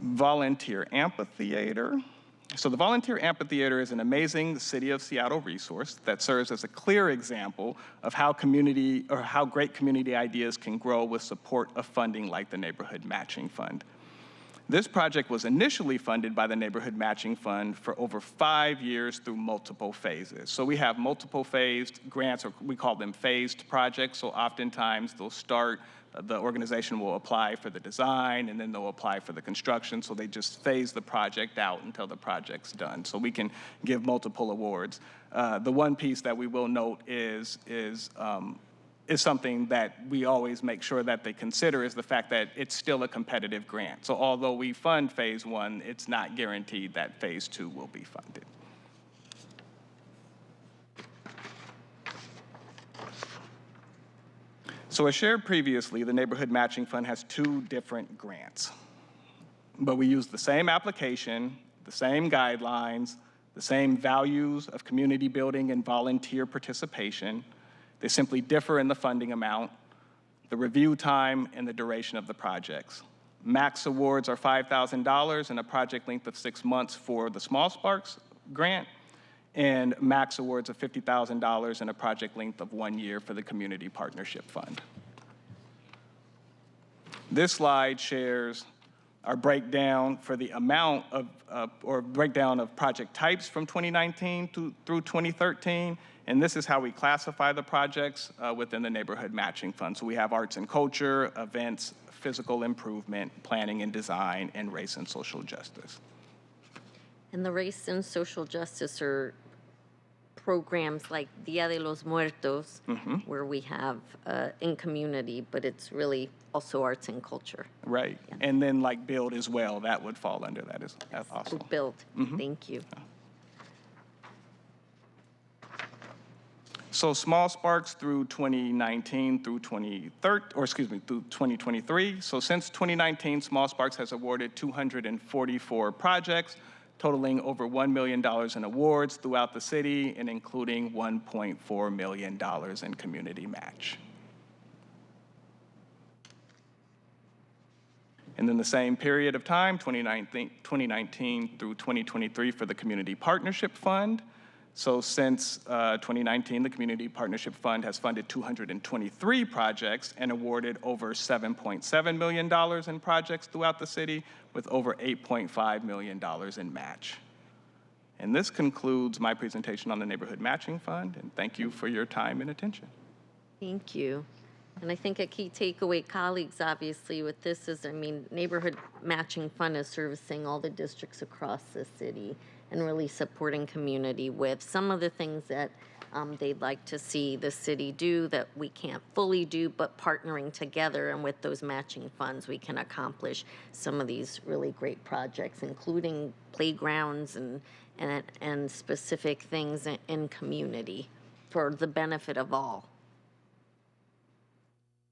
Volunteer Amphitheater. So the Volunteer Amphitheater is an amazing City of Seattle resource that serves as a clear example of how great community ideas can grow with support of funding like the Neighborhood Matching Fund. This project was initially funded by the Neighborhood Matching Fund for over 5 years through multiple phases. So we have multiple phased grants, or we call them phased projects. So oftentimes they'll start, the organization will apply for the design, and then they'll apply for the construction. So they just phase the project out until the project's done. So we can give multiple awards. The one piece that we will note is something that we always make sure that they consider is the fact that it's still a competitive grant. So although we fund phase 1, it's not guaranteed that phase 2 will be funded. So as shared previously, the Neighborhood Matching Fund has 2 different grants, but we use the same application, the same guidelines, the same values of community building and volunteer participation. They simply differ in the funding amount, the review time, and the duration of the projects. Max awards are $5,000 and a project length of 6 months for the Small Sparks grant, and max awards of $50,000 and a project length of 1 year for the Community Partnership Fund. This slide shares our breakdown for the amount of, breakdown of project types from 2019 through 2013, And this is how we classify the projects within the Neighborhood Matching Fund. So we have arts and culture, events, physical improvement, planning and design, and race and social justice. And the race and social justice are programs like Dia de los Muertos, where we have in community, but it's really also arts and culture. Right. Yeah. And then like build as well, that would fall under that as also. Build. Thank you. So Small Sparks through 2019 through 2023. So since 2019, Small Sparks has awarded 244 projects, totaling over $1 million in awards throughout the city and including $1.4 million in community match. And then the same period of time, 2019 through 2023 for the Community Partnership Fund. So since 2019, the Community Partnership Fund has funded 223 projects and awarded over $7.7 million in projects throughout the city with over $8.5 million in match. And this concludes my presentation on the Neighborhood Matching Fund, and thank you for your time and attention. Thank you. And I think a key takeaway, colleagues, obviously, with this is, Neighborhood Matching Fund is servicing all the districts across the city and really supporting community with some of the things that they'd like to see the city do that we can't fully do, but partnering together and with those matching funds, we can accomplish some of these really great projects, including playgrounds and specific things in community for the benefit of all.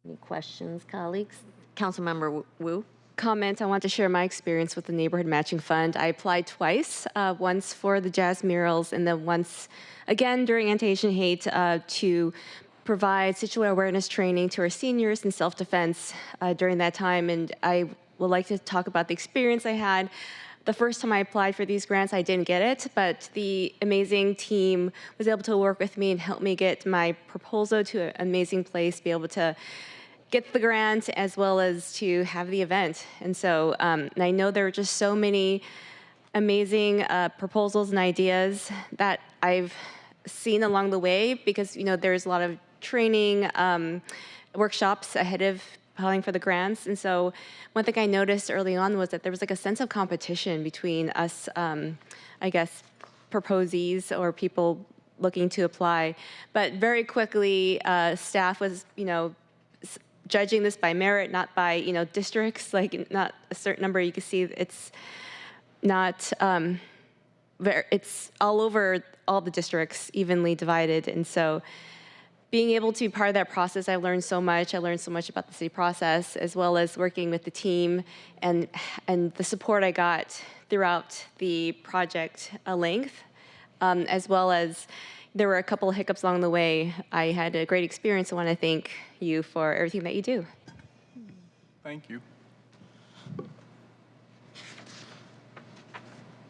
Any questions, colleagues? Councilmember Wu? Comment, I want to share my experience with the Neighborhood Matching Fund. I applied twice, once for the jazz murals and then once again during Anti-Asian Hate to provide situational awareness training to our seniors in self-defense during that time. And I would like to talk about the experience I had. The first time I applied for these grants, I didn't get it, but the amazing team was able to work with me and help me get my proposal to an amazing place, be able to get the grant as well as to have the event. And so and I know there are just so many amazing proposals and ideas that I've seen along the way because, there's a lot of training workshops ahead of applying for the grants. And so one thing I noticed early on was that there was like a sense of competition between us, I guess, proposees or people looking to apply. But very quickly, staff was, judging this by merit, not by, districts, like not a certain number. You can see it's not, it's all over all the districts, evenly divided. And so being able to be part of that process, I learned so much. I learned so much about the city process, as well as working with the team and the support I got throughout the project length, as well as there were a couple of hiccups along the way. I had a great experience. I want to thank you for everything that you do. Thank you.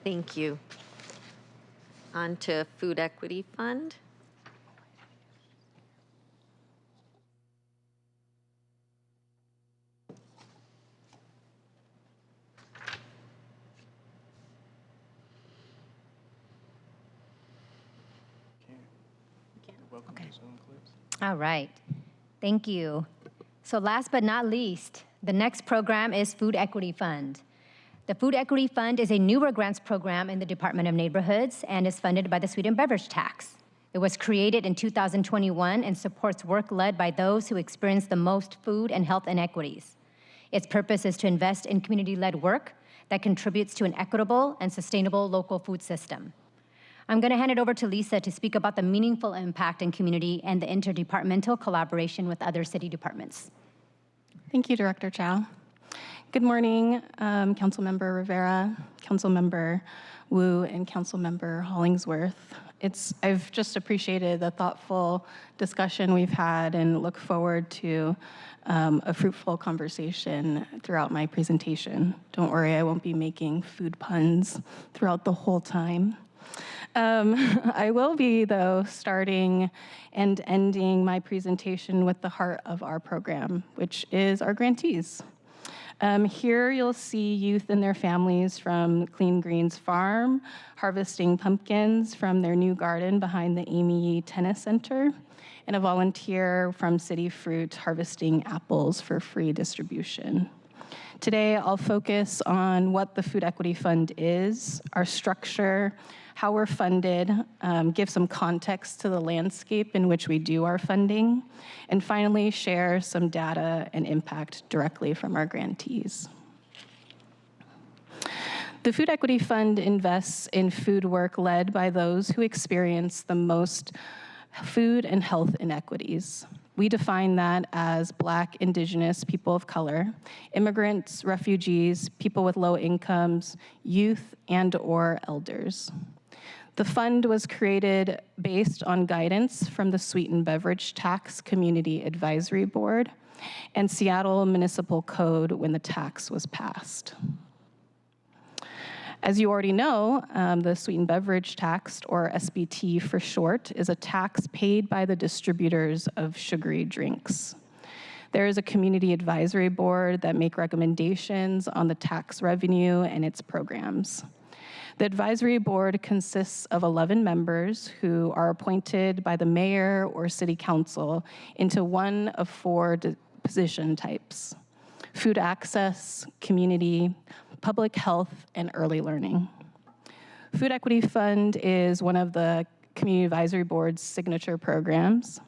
Thank you. On to Food Equity Fund. All right. Thank you. So last but not least, the next program is Food Equity Fund. The Food Equity Fund is a newer grants program in the Department of Neighborhoods and is funded by the Sweet and Beverage Tax. It was created in 2021 and supports work led by those who experience the most food and health inequities. Its purpose is to invest in community-led work that contributes to an equitable and sustainable local food system. I'm going to hand it over to Lisa to speak about the meaningful impact in community and the interdepartmental collaboration with other city departments. Thank you, Director Chow. Good morning, Councilmember Rivera, Councilmember Wu, and Councilmember Hollingsworth. I've just appreciated the thoughtful discussion we've had and look forward to a fruitful conversation throughout my presentation. Don't worry, I won't be making food puns throughout the whole time. I will be, though, starting and ending my presentation with the heart of our program, which is our grantees. Here you'll see youth and their families from Clean Greens Farm harvesting pumpkins from their new garden behind the Amy Yee Tennis Center, and a volunteer from City Fruit harvesting apples for free distribution. Today, I'll focus on what the Food Equity Fund is, our structure, how we're funded, give some context to the landscape in which we do our funding, and finally share some data and impact directly from our grantees. The Food Equity Fund invests in food work led by those who experience the most food and health inequities. We define that as Black, Indigenous, people of color, immigrants, refugees, people with low incomes, youth, and/or elders. The fund was created based on guidance from the Sweetened Beverage Tax Community Advisory Board and Seattle Municipal Code when the tax was passed. As you already know, the Sweetened Beverage Tax, or SBT for short, is a tax paid by the distributors of sugary drinks. There is a community advisory board that make recommendations on the tax revenue and its programs. The advisory board consists of 11 members who are appointed by the mayor or city council into one of 4 position types: food access, community, public health, and early learning. Food Equity Fund is one of the Community Advisory Board's signature programs.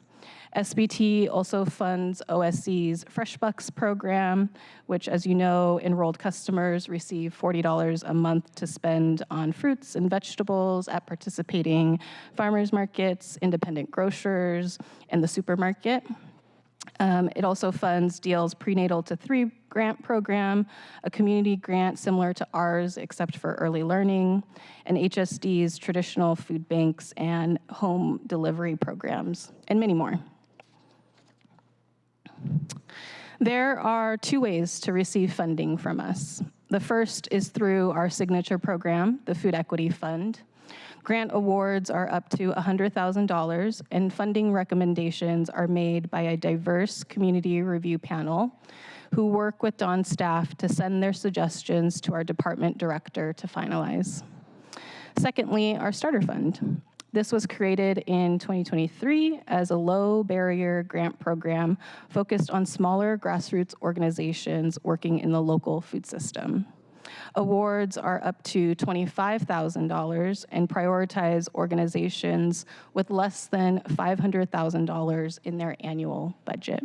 SBT also funds OSC's Fresh Bucks program, which, as you know, enrolled customers receive $40 a month to spend on fruits and vegetables at participating farmers markets, independent grocers, and the supermarket. It also funds Deal's Prenatal to 3 grant program, a community grant similar to ours except for early learning, and HSD's traditional food banks and home delivery programs, and many more. There are 2 ways to receive funding from us. The first is through our signature program, the Food Equity Fund. Grant awards are up to $100,000, and funding recommendations are made by a diverse community review panel who work with Dawn staff to send their suggestions to our department director to finalize. Secondly, our starter fund. This was created in 2023 as a low-barrier grant program focused on smaller grassroots organizations working in the local food system. Awards are up to $25,000 and prioritize organizations with less than $500,000 in their annual budget.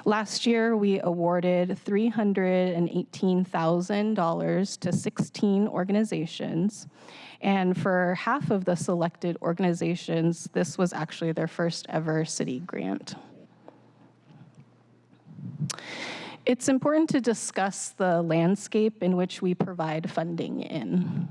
Last year, we awarded $318,000 to 16 organizations, and for half of the selected organizations, this was actually their first ever city grant. It's important to discuss the landscape in which we provide funding in.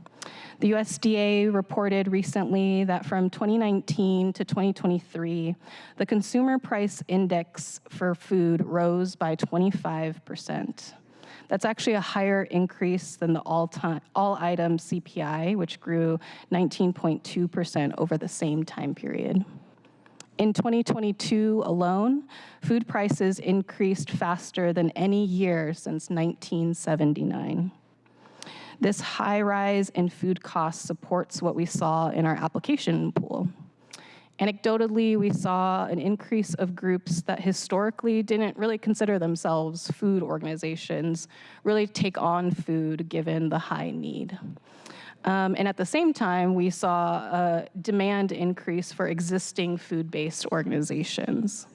The USDA reported recently that from 2019 to 2023, the consumer price index for food rose by 25%. That's actually a higher increase than the all-item CPI, which grew 19.2% over the same time period. In 2022 alone, food prices increased faster than any year since 1979. This high rise in food costs supports what we saw in our application pool. Anecdotally, we saw an increase of groups that historically didn't really consider themselves food organizations really take on food given the high need. And at the same time, we saw a demand increase for existing food-based organizations.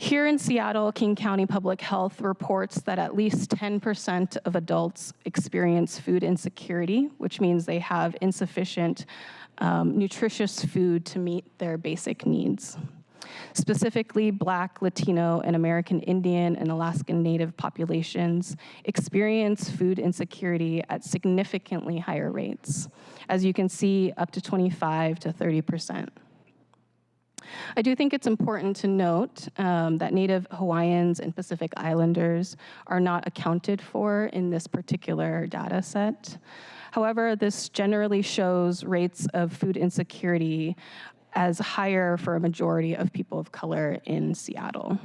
Here in Seattle, King County Public Health reports that at least 10% of adults experience food insecurity, which means they have insufficient nutritious food to meet their basic needs. Specifically, Black, Latino, and American Indian and Alaskan Native populations experience food insecurity at significantly higher rates, as you can see, up to 25 to 30%. I do think it's important to note that Native Hawaiians and Pacific Islanders are not accounted for in this particular data set. However, this generally shows rates of food insecurity as higher for a majority of people of color in Seattle.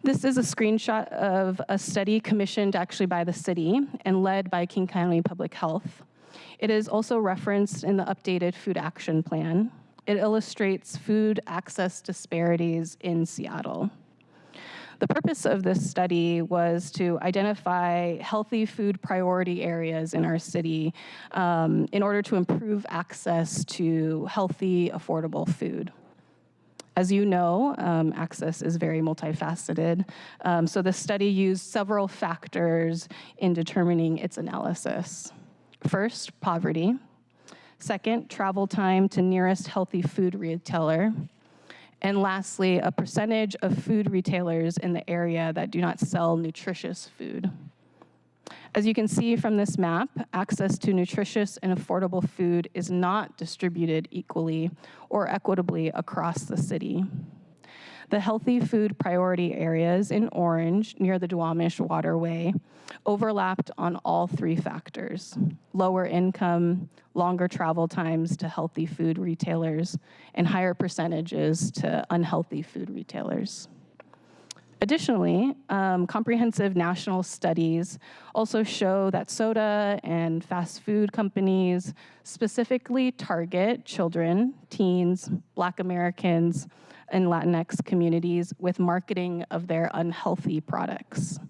This is a screenshot of a study commissioned actually by the city and led by King County Public Health. It is also referenced in the updated food action plan. It illustrates food access disparities in Seattle. The purpose of this study was to identify healthy food priority areas in our city in order to improve access to healthy, affordable food. As you know, access is very multifaceted, so the study used several factors in determining its analysis. First, poverty. Second, travel time to nearest healthy food retailer. And lastly, a percentage of food retailers in the area that do not sell nutritious food. As you can see from this map, access to nutritious and affordable food is not distributed equally or equitably across the city. The healthy food priority areas in orange near the Duwamish Waterway overlapped on all three factors: lower income, longer travel times to healthy food retailers, and higher percentages to unhealthy food retailers. Additionally, comprehensive national studies also show that soda and fast food companies specifically target children, teens, Black Americans, and Latinx communities with marketing of their unhealthy products.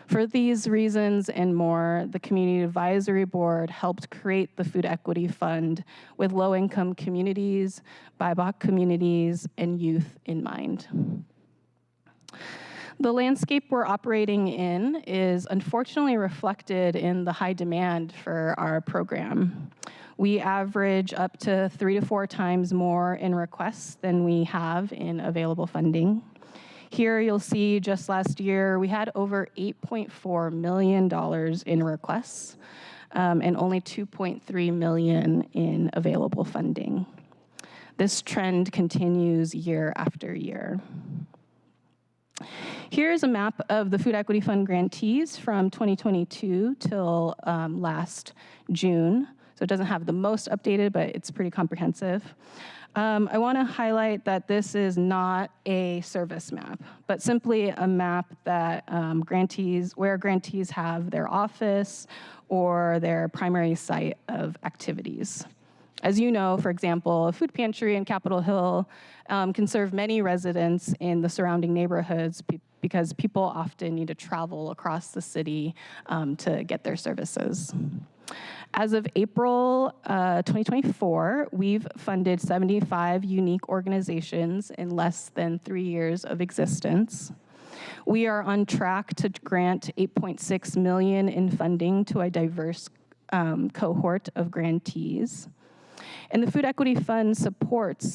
For these reasons and more, the Community Advisory Board helped create the Food Equity Fund with low-income communities, BIPOC communities, and youth in mind. The landscape we're operating in is unfortunately reflected in the high demand for our program. We average up to 3 to 4 times more in requests than we have in available funding. Here you'll see just last year we had over $8.4 million in requests and only $2.3 million in available funding. This trend continues year after year. Here's a map of the Food Equity Fund grantees from 2022 till last June. So it doesn't have the most updated, but it's pretty comprehensive. I want to highlight that this is not a service map, but simply a map that where grantees have their office or their primary site of activities. As you know, for example, a food pantry in Capitol Hill can serve many residents in the surrounding neighborhoods because people often need to travel across the city to get their services. As of April 2024, we've funded 75 unique organizations in less than 3 years of existence. We are on track to grant $8.6 million in funding to a diverse cohort of grantees. And the Food Equity Fund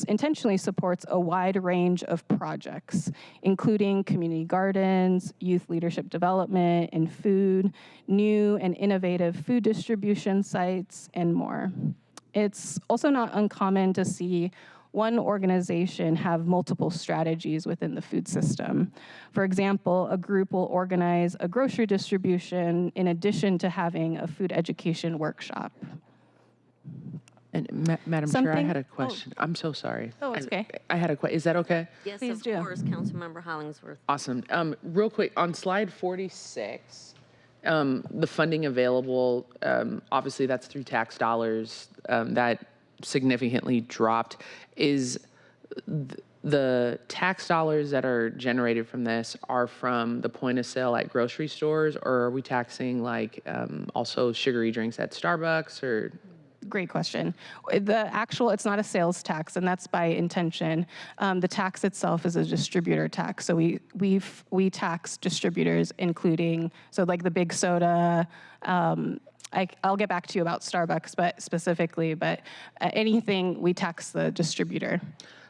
intentionally supports a wide range of projects, including community gardens, youth leadership development in food, new and innovative food distribution sites, and more. It's also not uncommon to see one organization have multiple strategies within the food system. For example, a group will organize a grocery distribution in addition to having a food education workshop. And Madam Chair, I had a question. I'm so sorry. Oh, it's okay. I had a question. Is that okay? Yes, Please of do. course, Councilmember Hollingsworth. Awesome. Real quick, on slide 46, the funding available, obviously that's through tax dollars, that significantly dropped. Is the tax dollars that are generated from this are from the point of sale at grocery stores, or are we taxing like also sugary drinks at Starbucks or? Great question. It's not a sales tax, and that's by intention. The tax itself is a distributor tax. So we tax distributors, including, so like the big soda. I'll get back to you about Starbucks, but specifically, but anything we tax the distributor.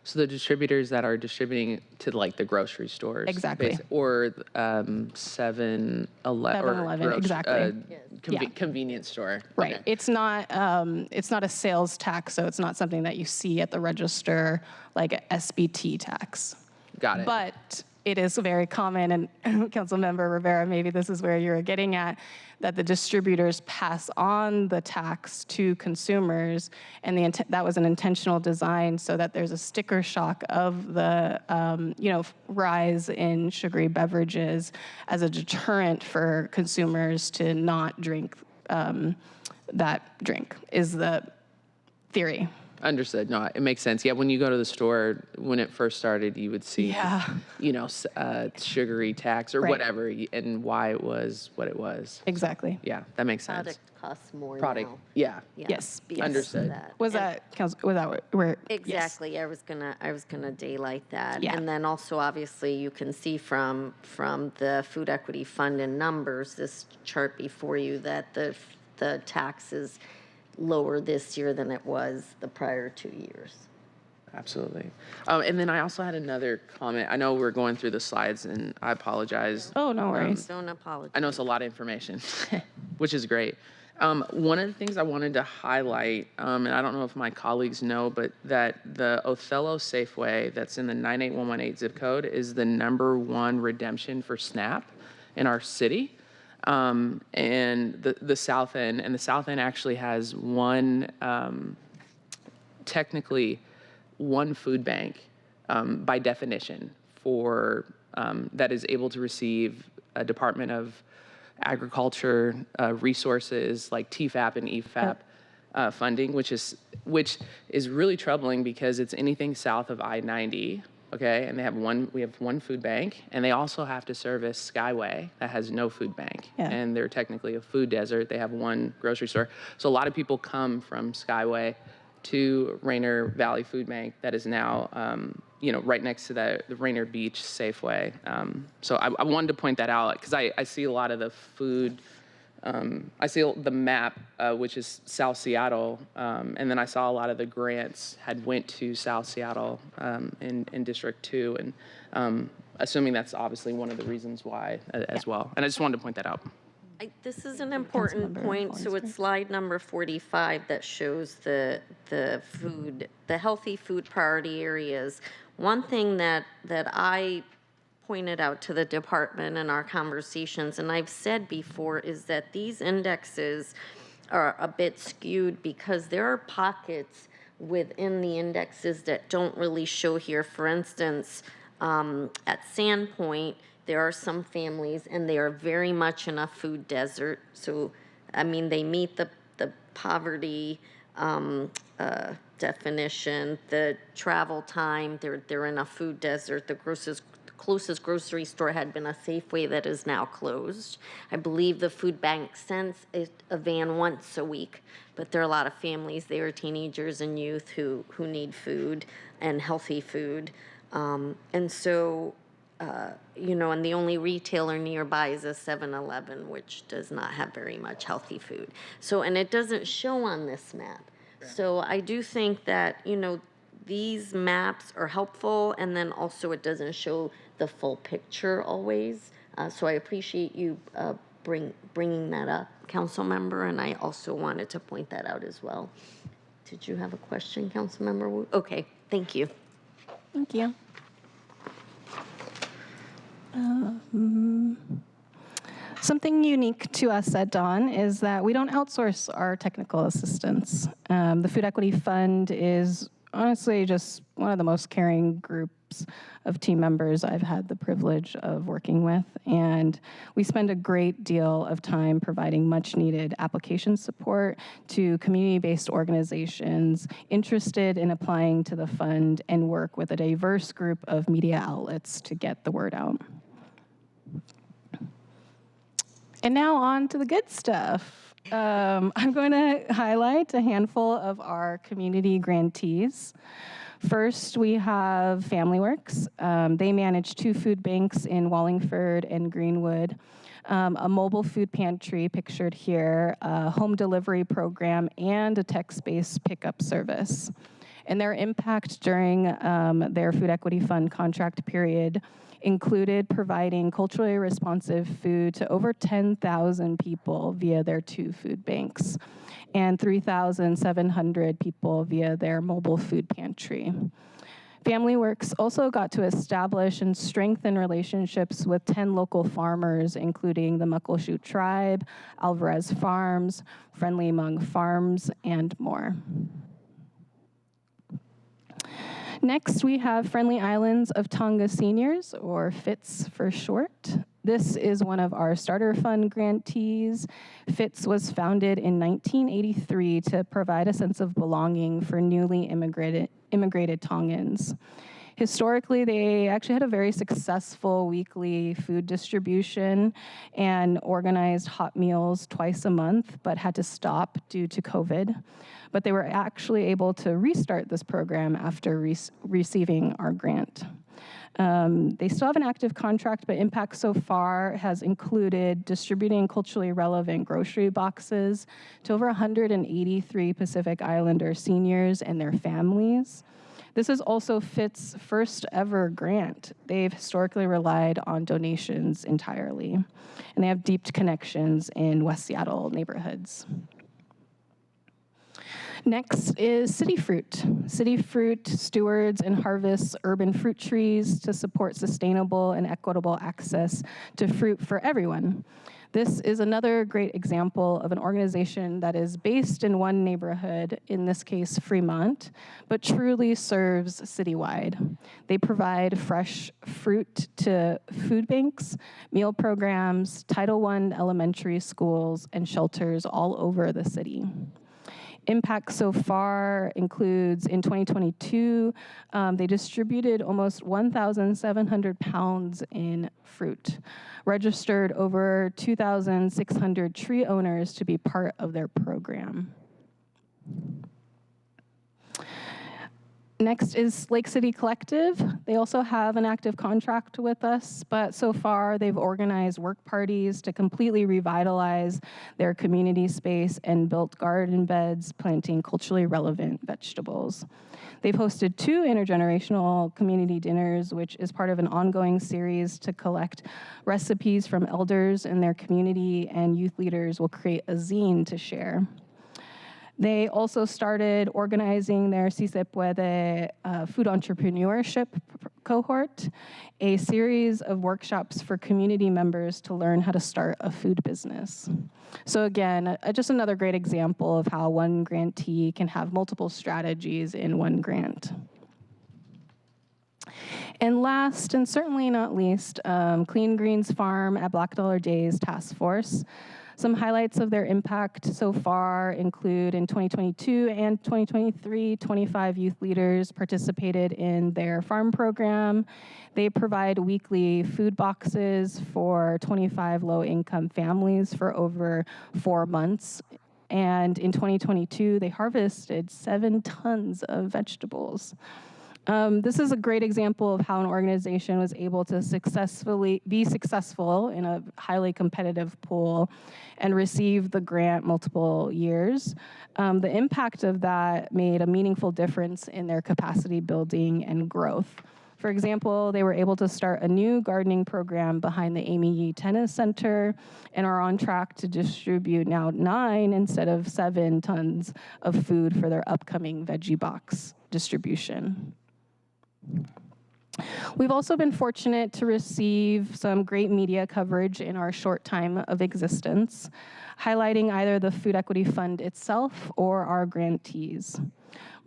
So the distributors that are distributing to like the grocery stores. Exactly. Or 7-Eleven. 7-Eleven, exactly. Convenience store. Right. Okay. It's not a sales tax, so it's not something that you see at the register like a SBT tax. Got it. But it is very common, and Councilmember Rivera, maybe this is where you're getting at, that the distributors pass on the tax to consumers, and that was an intentional design so that there's a sticker shock of the rise in sugary beverages as a deterrent for consumers to not drink that drink, is the theory. Understood. No, it makes sense. Yeah, when you go to the store, when it first started, you would see, sugary tax or Right. whatever, and why it was what it was. Exactly. Yeah, that makes sense. Product costs more Product. now. Yeah. Yes. because of Understood. that. Was And- that where? Exactly. I was gonna daylight that. Yeah. And then also, obviously, you can see from the Food Equity Fund in numbers, this chart before you, that the tax is lower this year than it was the prior 2 years. Absolutely. And then I also had another comment. I know we're going through the slides, and I apologize. Oh, no worries. Don't apologize. I know it's a lot of information, which is great. One of the things I wanted to highlight, and I don't know if my colleagues know, but that the Othello Safeway that's in the 98118 zip code is the #1 redemption for SNAP in our city. And the South End, and the South End actually has technically one food bank by definition for that is able to receive a Department of Agriculture resources like TFAP and EFAP funding, which is really troubling because it's anything south of I-90. Okay, and we have one food bank, and they also have to service Skyway that has no food bank. Yeah. And they're technically a food desert. They have one grocery store. So a lot of people come from Skyway to Rainier Valley Food Bank that is now, right next to the Rainier Beach Safeway. So I wanted to point that out because I see a lot of the food. I see the map, which is South Seattle, and then I saw a lot of the grants had went to South Seattle in District 2, and assuming that's obviously one of the reasons why as well. And I just wanted to point that out. This is an important point. So it's slide number 45 that shows the healthy food priority areas. One thing that I pointed out to the department in our conversations, and I've said before, is that these indexes are a bit skewed because there are pockets within the indexes that don't really show here. For instance, at Sandpoint, there are some families, and they are very much in a food desert. So, I mean, they meet the poverty definition, the travel time. They're in a food desert. The closest grocery store had been a Safeway that is now closed. I believe the food bank sends a van once a week, but there are a lot of families. They are teenagers and youth who need food and healthy food, and so. And the only retailer nearby is a 7-Eleven, which does not have very much healthy food. So, and it doesn't show on this map. So I do think that, these maps are helpful, and then also it doesn't show the full picture always. So I appreciate you bringing that up, council member, and I also wanted to point that out as well. Did you have a question, council member Wu? Okay, thank you. Thank you. Something unique to us at Dawn is that we don't outsource our technical assistance. The Food Equity Fund is honestly just one of the most caring groups of team members I've had the privilege of working with, and we spend a great deal of time providing much needed application support to community-based organizations interested in applying to the fund and work with a diverse group of media outlets to get the word out. And now on to the good stuff. I'm going to highlight a handful of our community grantees. First, we have Family Works. They manage 2 food banks in Wallingford and Greenwood, a mobile food pantry pictured here, a home delivery program, and a text-based pickup service. And their impact during their Food Equity Fund contract period included providing culturally responsive food to over 10,000 people via their 2 food banks and 3,700 people via their mobile food pantry. Family Works also got to establish and strengthen relationships with 10 local farmers, including the Muckleshoot Tribe, Alvarez Farms, Friendly Mung Farms, and more. Next, we have Friendly Islands of Tonga Seniors, or FITS for short. This is one of our Starter Fund grantees. FITS was founded in 1983 to provide a sense of belonging for newly immigrated Tongans. Historically, they actually had a very successful weekly food distribution and organized hot meals twice a month, but had to stop due to COVID. But they were actually able to restart this program after receiving our grant. They still have an active contract, but impact so far has included distributing culturally relevant grocery boxes to over 183 Pacific Islander seniors and their families. This is also FIT's first ever grant. They've historically relied on donations entirely, and they have deep connections in West Seattle neighborhoods. Next is City Fruit. City Fruit stewards and harvests urban fruit trees to support sustainable and equitable access to fruit for everyone. This is another great example of an organization that is based in one neighborhood, in this case Fremont, but truly serves citywide. They provide fresh fruit to food banks, meal programs, Title I elementary schools, and shelters all over the city. Impact so far includes, in 2022, they distributed almost 1,700 pounds in fruit, registered over 2,600 tree owners to be part of their program. Next is Lake City Collective. They also have an active contract with us, but so far they've organized work parties to completely revitalize their community space and built garden beds, planting culturally relevant vegetables. They've hosted 2 intergenerational community dinners, which is part of an ongoing series to collect recipes from elders in their community, and youth leaders will create a zine to share. They also started organizing their Si Se Puede food entrepreneurship cohort, a series of workshops for community members to learn how to start a food business. So again, just another great example of how one grantee can have multiple strategies in one grant. And last, and certainly not least, Clean Greens Farm at Black Dollar Days Task Force. Some highlights of their impact so far include in 2022 and 2023, 25 youth leaders participated in their farm program. They provide weekly food boxes for 25 low-income families for over 4 months. And in 2022, they harvested 7 tons of vegetables. This is a great example of how an organization was able to be successful in a highly competitive pool and receive the grant multiple years. The impact of that made a meaningful difference in their capacity building and growth. For example, they were able to start a new gardening program behind the Amy Yee Tennis Center and are on track to distribute now 9 instead of 7 tons of food for their upcoming veggie box distribution. We've also been fortunate to receive some great media coverage in our short time of existence, highlighting either the Food Equity Fund itself or our grantees.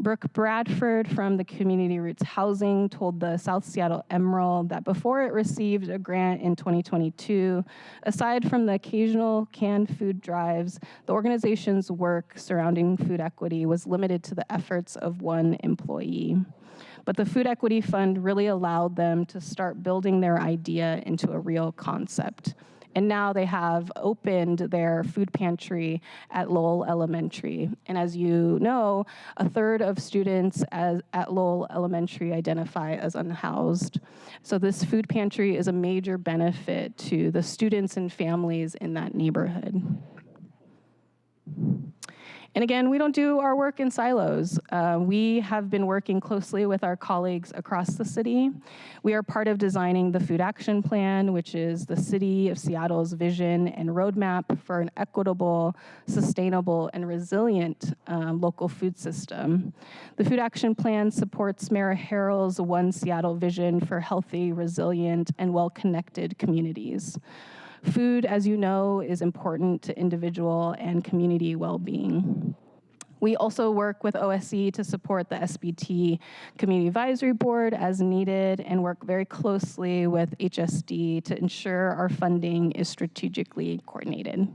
Brooke Bradford from the Community Roots Housing told the South Seattle Emerald that before it received a grant in 2022, aside from the occasional canned food drives, the organization's work surrounding food equity was limited to the efforts of one employee. But the Food Equity Fund really allowed them to start building their idea into a real concept. And now they have opened their food pantry at Lowell Elementary. And as you know, 1/3 of students at Lowell Elementary identify as unhoused. So this food pantry is a major benefit to the students and families in that neighborhood. And again, we don't do our work in silos. We have been working closely with our colleagues across the city. We are part of designing the Food Action Plan, which is the City of Seattle's vision and roadmap for an equitable, sustainable, and resilient local food system. The Food Action Plan supports Mayor Harrell's One Seattle vision for healthy, resilient, and well-connected communities. Food, as you know, is important to individual and community well-being. We also work with OSC to support the SBT Community Advisory Board as needed and work very closely with HSD to ensure our funding is strategically coordinated.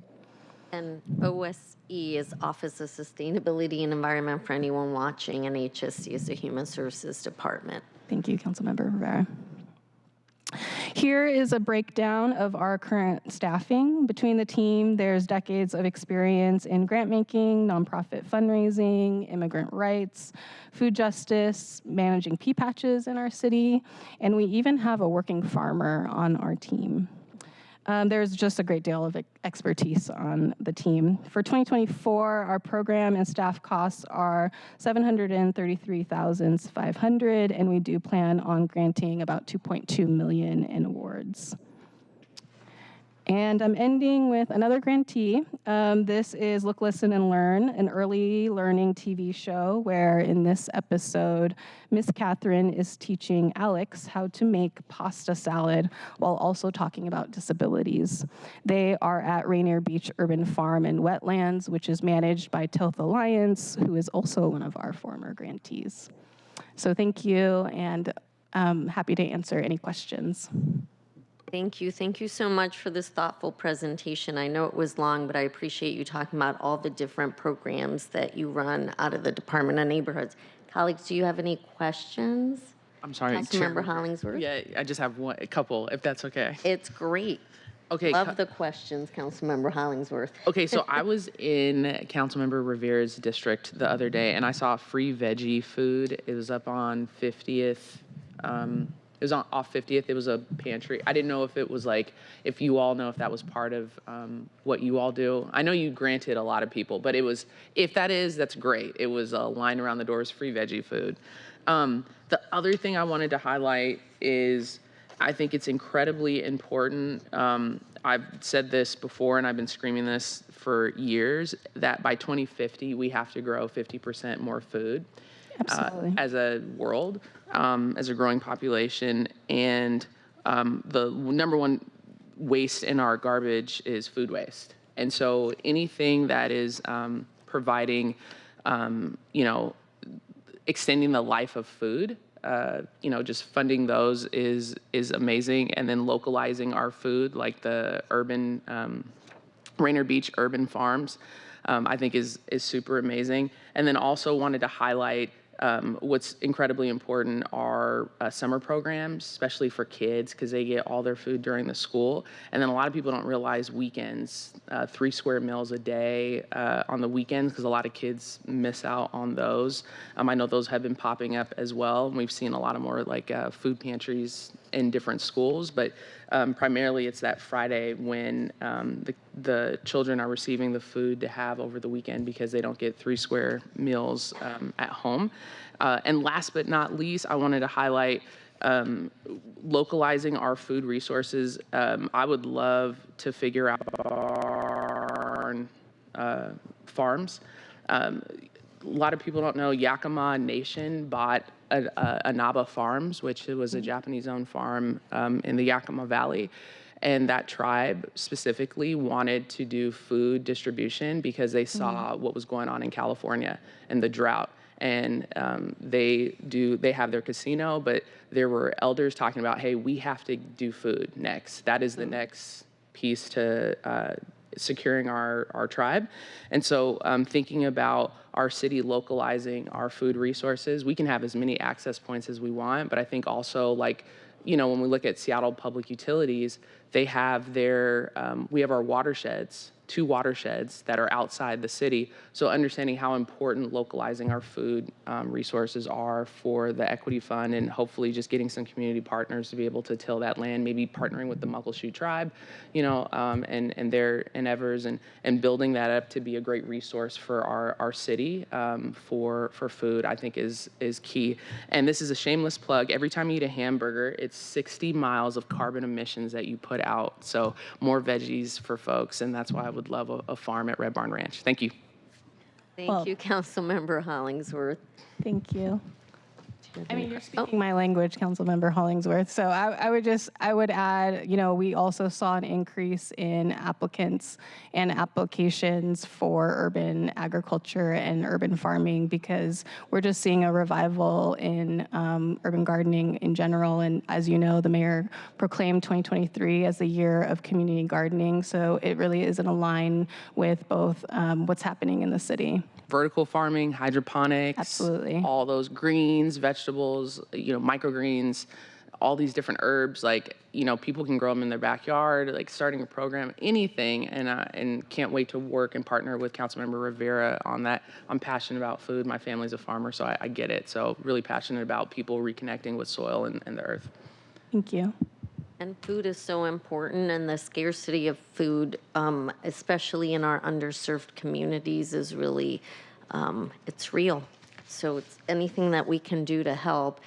And OSE is Office of Sustainability and Environment for anyone watching, and HSC is the Human Services Department. Thank you, Councilmember Rivera. Here is a breakdown of our current staffing. Between the team, there's decades of experience in grant making, nonprofit fundraising, immigrant rights, food justice, managing pea patches in our city, and we even have a working farmer on our team. There's just a great deal of expertise on the team. For 2024, our program and staff costs are $733,500, and we do plan on granting about $2.2 million in awards. And I'm ending with another grantee. This is Look, Listen, and Learn, an early learning TV show where in this episode, Miss Catherine is teaching Alex how to make pasta salad while also talking about disabilities. They are at Rainier Beach Urban Farm and Wetlands, which is managed by Tilth Alliance, who is also one of our former grantees. So thank you, and I'm happy to answer any questions. Thank you. Thank you so much for this thoughtful presentation. I know it was long, but I appreciate you talking about all the different programs that you run out of the Department of Neighborhoods. Colleagues, do you have any questions? I'm sorry, Councilmember Hollingsworth? Yeah, I just have a couple, if that's okay. It's great. Okay. Love the questions, Councilmember Hollingsworth. Okay, so I was in Councilmember Rivera's district the other day, and I saw free veggie food. It was up on 50th. It was off 50th. It was a pantry. I didn't know if it was like, if you all know if that was part of what you all do. I know you granted a lot of people, but it was, if that is, that's great. It was a line around the doors, free veggie food. The other thing I wanted to highlight is I think it's incredibly important. I've said this before, and I've been screaming this for years, that by 2050, we have to grow 50% more food. Absolutely. As a world, as a growing population. And the number one waste in our garbage is food waste. And so anything that is providing, extending the life of food, just funding those is amazing. And then localizing our food, like the urban, Rainier Beach urban farms, I think is super amazing. And then also wanted to highlight what's incredibly important are summer programs, especially for kids, because they get all their food during the school. And then a lot of people don't realize weekends, 3 square meals a day on the weekends, because a lot of kids miss out on those. I know those have been popping up as well. We've seen a lot of more like food pantries in different schools, but primarily it's that Friday when the children are receiving the food to have over the weekend because they don't get 3 square meals at home. And last but not least, I wanted to highlight localizing our food resources. I would love to figure out farms. A lot of people don't know Yakima Nation bought Anaba Farms, which was a Japanese-owned farm in the Yakima Valley. And that tribe specifically wanted to do food distribution because they saw what was going on in California and the drought. And they have their casino, but there were elders talking about, hey, we have to do food next. That is the next piece to securing our tribe. And so thinking about our city localizing our food resources, we can have as many access points as we want, but I think also like, when we look at Seattle Public Utilities, they have we have our watersheds two watersheds that are outside the city. So understanding how important localizing our food resources are for the equity fund, and hopefully just getting some community partners to be able to till that land, maybe partnering with the Muckleshoot tribe, and their endeavors, and building that up to be a great resource for our city for food, I think is key. And this is a shameless plug. Every time you eat a hamburger, it's 60 miles of carbon emissions that you put out. So more veggies for folks, and that's why I would love a farm at Red Barn Ranch. Thank you. Thank you, Councilmember Hollingsworth. Thank you. I mean, you're speaking my language, Councilmember Hollingsworth. So I would add, we also saw an increase in applicants and applications for urban agriculture and urban farming, because we're just seeing a revival in urban gardening in general. And as you know, the mayor proclaimed 2023 as the year of community gardening. So it really is in line with both what's happening in the city. Vertical farming, hydroponics, Absolutely. all those greens, vegetables, microgreens, all these different herbs, people can grow them in their backyard, starting a program, anything, and can't wait to work and partner with Councilmember Rivera on that. I'm passionate about food. My family's a farmer, so I get it. So really passionate about people reconnecting with soil and the earth. Thank you. And food is so important, and the scarcity of food, especially in our underserved communities, is really, it's real. So it's anything that we can do to help,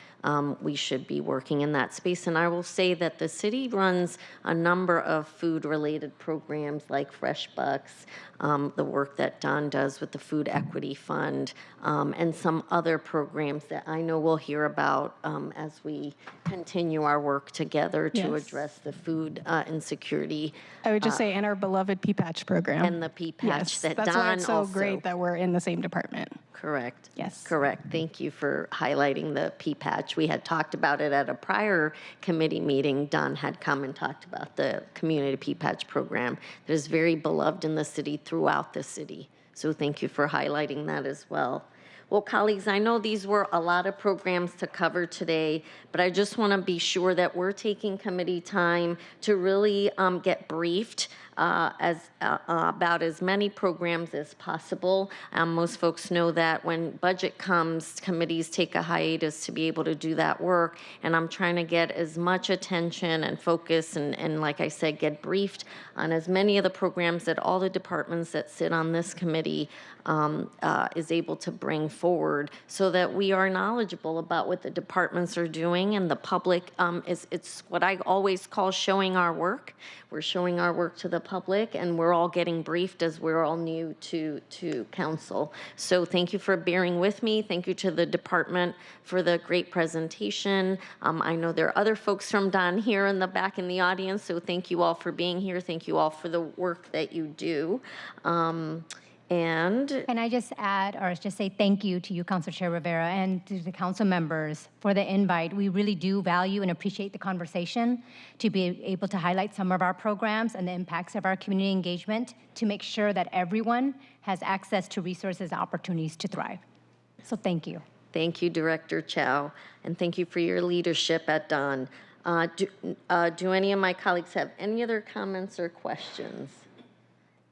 we should be working in that space. And I will say that the city runs a number of food-related programs like Fresh Bucks, the work that Don does with the Food Equity Fund, and some other programs that I know we'll hear about as we continue our work together to address the food insecurity. I would just say, and our beloved P-Patch program. And the P-Patch that that's Don why it's so also. great that we're in the same department. Correct. Yes. Correct. Thank you for highlighting the P-Patch. We had talked about it at a prior committee meeting. Don had come and talked about the community P-Patch program that is very beloved in the city, throughout the city. So thank you for highlighting that as well. Well, colleagues, I know these were a lot of programs to cover today, but I just want to be sure that we're taking committee time to really get briefed about as many programs as possible. Most folks know that when budget comes, committees take a hiatus to be able to do that work, and I'm trying to get as much attention and focus and like I said, get briefed on as many of the programs that all the departments that sit on this committee is able to bring forward, so that we are knowledgeable about what the departments are doing, and the public it's what I always call showing our work. We're showing our work to the public, and we're all getting briefed as we're all new to council. So thank you for bearing with me. Thank you to the department for the great presentation. I know there are other folks from Don here in the back in the audience, so thank you all for being here. Thank you all for the work that you do. And Can I just add, or just say thank you to you, Council Chair Rivera, and to the council members for the invite. We really do value and appreciate the conversation to be able to highlight some of our programs and the impacts of our community engagement to make sure that everyone has access to resources and opportunities to thrive. So thank you. thank you, Director Chow, and thank you for your leadership at Don. Do any of my colleagues have any other comments or questions?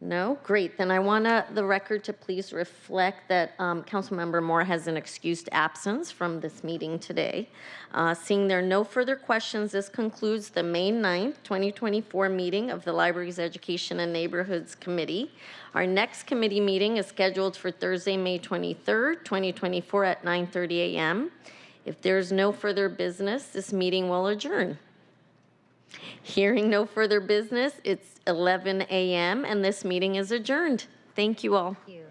No? Great. Then I want the record to please reflect that Councilmember Moore has an excused absence from this meeting today. Seeing there are no further questions, this concludes the May 9th, 2024 meeting of the Libraries, Education, and Neighborhoods Committee. Our next committee meeting is scheduled for Thursday, May 23rd, 2024 at 9:30 a.m. If there's no further business, this meeting will adjourn. Hearing no further business, it's 11 a.m. and this meeting is adjourned. Thank you all. Thank you.